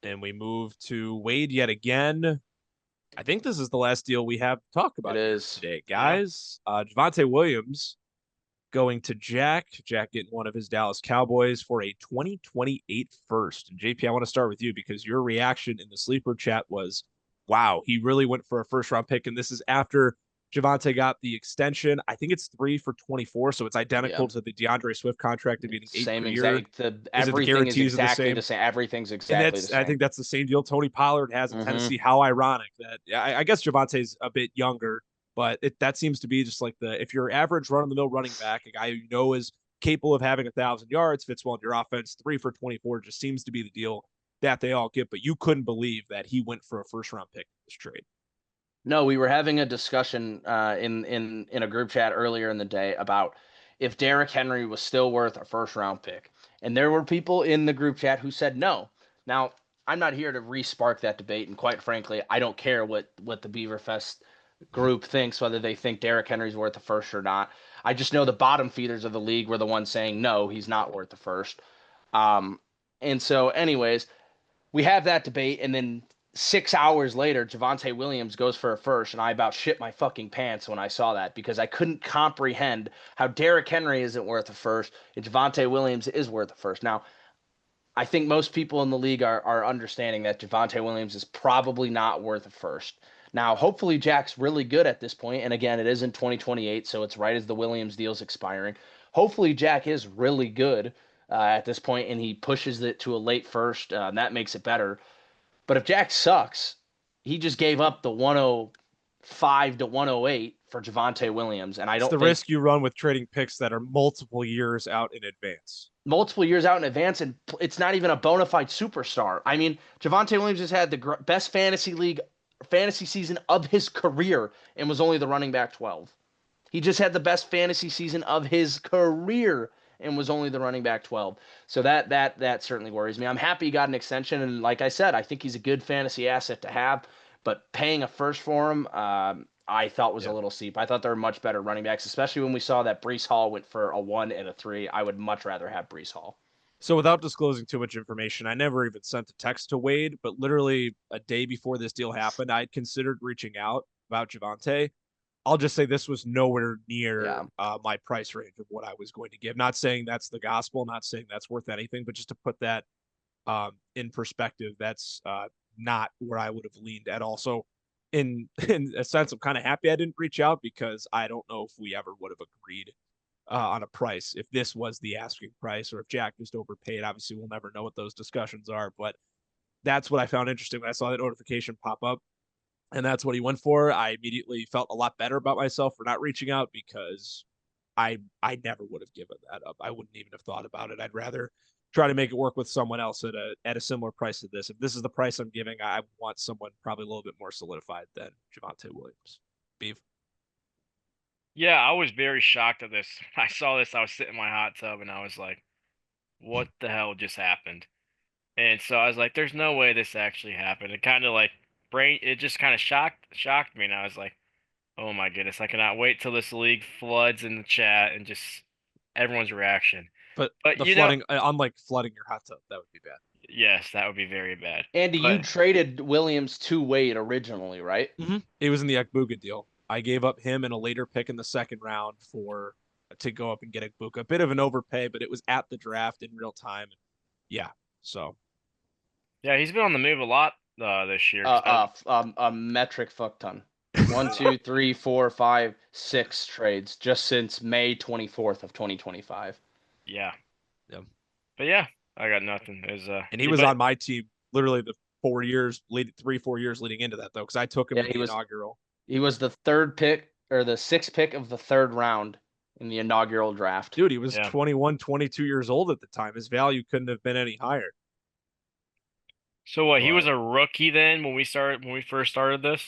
[SPEAKER 1] And we move to Wade yet again. I think this is the last deal we have to talk
[SPEAKER 2] It
[SPEAKER 1] about here
[SPEAKER 2] is.
[SPEAKER 1] today,
[SPEAKER 3] Yeah.
[SPEAKER 1] guys. Javonte Williams going to Jack. Jack getting one of his Dallas Cowboys for a 2028 first. And JP, I want to start with you because your reaction in the sleeper chat was, wow, he really went for a first round pick. And this is after Javonte got the extension. I think it's 3 for 24. So it's identical to the DeAndre Swift contract of getting 8
[SPEAKER 2] Same
[SPEAKER 1] per year.
[SPEAKER 2] exact.
[SPEAKER 1] Is it the
[SPEAKER 2] Everything is
[SPEAKER 1] guarantees are the
[SPEAKER 2] exactly
[SPEAKER 1] same?
[SPEAKER 2] the same. Everything's
[SPEAKER 1] And
[SPEAKER 2] exactly the
[SPEAKER 1] I
[SPEAKER 2] same.
[SPEAKER 1] think that's the same deal Tony Pollard has in Tennessee. How ironic that I guess Javonte's a bit younger, but that seems to be just like if you're average run of the mill running back, a guy who is capable of having 1,000 yards, fits well in your offense, 3 for 24 just seems to be the deal that they all get. But you couldn't believe that he went for a first round pick in this trade.
[SPEAKER 2] No, we were having a discussion in a group chat earlier in the day about if Derrick Henry was still worth a first round pick. And there were people in the group chat who said no. Now, I'm not here to re-spark that debate, and quite frankly, I don't care what the Beaverfest group thinks, whether they think Derrick Henry's worth the first or not. I just know the bottom feeders of the league were the ones saying no, he's not worth the first. Um, and so, anyways, we have that debate, and then 6 hours later, Javonte Williams goes for a first, and I about shit my fucking pants when I saw that because I couldn't comprehend how Derrick Henry isn't worth a first and Javonte Williams is worth a first. Now, I think most people in the league are understanding that Javonte Williams is probably not worth a first. Now, hopefully, Jack's really good at this point, and again, it is in 2028, so it's right as the Williams deal's expiring. Hopefully, Jack is really good at this point, and he pushes it to a late first, and that makes it better. But if Jack sucks, he just gave up the 105 to 108 for Javonte Williams, and I
[SPEAKER 1] It's
[SPEAKER 2] don't
[SPEAKER 1] the
[SPEAKER 2] think
[SPEAKER 1] risk you run with trading picks that are multiple years out in advance.
[SPEAKER 2] multiple years out in advance, and it's not even a bona fide superstar. I mean, Javonte Williams has had the best fantasy season of his career and was only the running back 12. He just had the best fantasy season of his career and was only the running back 12. So that certainly worries me. I'm happy he got an extension, and like I said, I think he's a good fantasy asset to have. But paying a first for him, I thought was a little steep. I thought there were much better running backs, especially when we saw that Brees Hall went for a 1 and a 3. I would much rather have Brees Hall.
[SPEAKER 1] So without disclosing too much information, I never even sent a text to Wade, but literally a day before this deal happened, I had considered reaching out about Javonte. I'll just say this was nowhere near my price range of what I was going to give. Not saying that's the gospel, not saying that's worth anything, but just to put that in perspective, that's not where I would have leaned at all. So in a sense, I'm kind of happy I didn't reach out because I don't know if we ever would have agreed on a price if this was the asking price or if Jack just overpaid. Obviously, we'll never know what those discussions are, but that's what I found interesting when I saw that notification pop up. And that's what he went for. I immediately felt a lot better about myself for not reaching out because I never would have given that up. I wouldn't even have thought about it. I'd rather try to make it work with someone else at a similar price to this. If this is the price I'm giving, I want someone probably a little bit more solidified than Javonte Williams. Beav.
[SPEAKER 3] Yeah, I was very shocked at this. I saw this, I was sitting in my hot tub and I was like, what the hell just happened? And so I was like, there's no way this actually happened. It kind of like it just kind of shocked me, and I was like, oh my goodness, I cannot wait till this league floods in the chat and just everyone's reaction.
[SPEAKER 1] But the
[SPEAKER 3] you
[SPEAKER 1] flooding, unlike flooding your hot tub, that would be bad.
[SPEAKER 3] Yes, that would be very bad.
[SPEAKER 2] Andy, you traded Williams to Wade originally, right?
[SPEAKER 1] Mm-hmm. It was in the Ekbuka deal. I gave up him and a later pick in the second round to go up and get Ekbuka. A bit of an overpay, but it was at the draft in real time. Yeah, so.
[SPEAKER 3] Yeah, he's been on the move a lot this year.
[SPEAKER 2] A metric fuck ton. 1, 2, 3, 4, 5, 6 trades just since May 24th of 2025.
[SPEAKER 3] Yeah. But yeah, I got nothing.
[SPEAKER 1] And he was on my team literally the 4 years, 4 years leading into that though, because I took him in the inaugural.
[SPEAKER 2] He was the third pick or the sixth pick of the third round in the inaugural draft.
[SPEAKER 1] Dude, he was 21, 22 years old at the time. His value couldn't have been any higher.
[SPEAKER 3] So what? He was a rookie then when we first started this?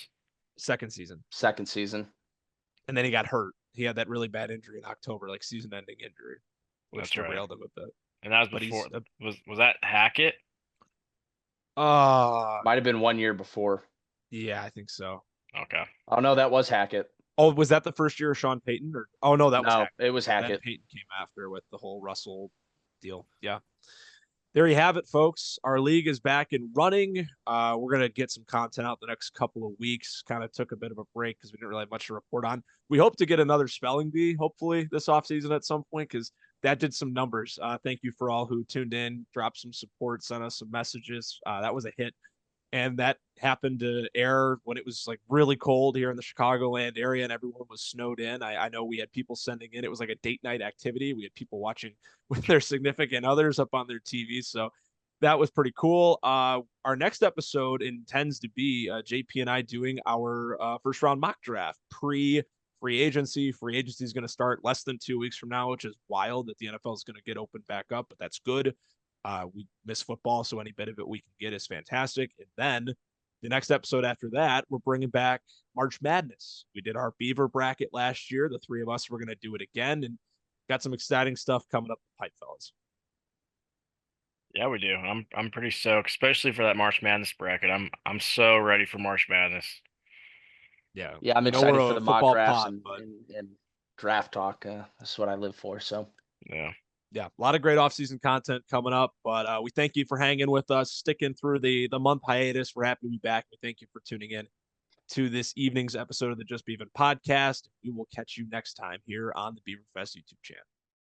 [SPEAKER 1] Second season.
[SPEAKER 2] And
[SPEAKER 1] then he got hurt. He had that really bad injury in October, like season-ending injury, which derailed him a bit.
[SPEAKER 3] And that was before. Was that Hackett?
[SPEAKER 2] Might have been 1 year before.
[SPEAKER 1] Yeah, I think so.
[SPEAKER 3] Okay.
[SPEAKER 2] Oh no, that was Hackett.
[SPEAKER 1] Oh, was that the first year of Sean Payton? No, that was Hackett.
[SPEAKER 2] It was Hackett.
[SPEAKER 1] Then Payton came after with the whole Russell deal. Yeah. There you have it, folks. Our league is back and running. We're going to get some content out the next couple of weeks. Kind of took a bit of a break because we didn't really have much to report on. We hope to get another spelling bee, hopefully, this offseason at some point because that did some numbers. Thank you for all who tuned in, dropped some support, sent us some messages. That was a hit. And that happened to air when it was like really cold here in the Chicagoland area and everyone was snowed in. I know we had people sending in. It was like a date night activity. We had people watching with their significant others up on their TVs. So that was pretty cool. Our next episode intends to be JP and I doing our first round mock draft pre-free agency. Free agency is going to start less than 2 weeks from now, which is wild that the NFL is going to get open back up, but that's good. We miss football, so any bit of it we can get is fantastic. And then the next episode after that, we're bringing back March Madness. We did our Beaver bracket last year. The three of us were going to do it again. And got some exciting stuff coming up the pipe, fellas.
[SPEAKER 3] Yeah, we do. I'm pretty stoked, especially for that March Madness bracket. I'm so ready for March Madness.
[SPEAKER 1] Yeah.
[SPEAKER 2] Yeah, I'm
[SPEAKER 1] We're
[SPEAKER 2] excited for
[SPEAKER 1] a
[SPEAKER 2] the mock
[SPEAKER 1] football
[SPEAKER 2] drafts
[SPEAKER 1] pod, but
[SPEAKER 2] and draft talk. That's what I live for. So
[SPEAKER 3] Yeah.
[SPEAKER 1] yeah, a lot of great offseason content coming up. But we thank you for hanging with us, sticking through the month hiatus. We're happy to be back. We thank you for tuning in to this evening's episode of the Just Beavin podcast. We will catch you next time here on the Beaverfest YouTube channel.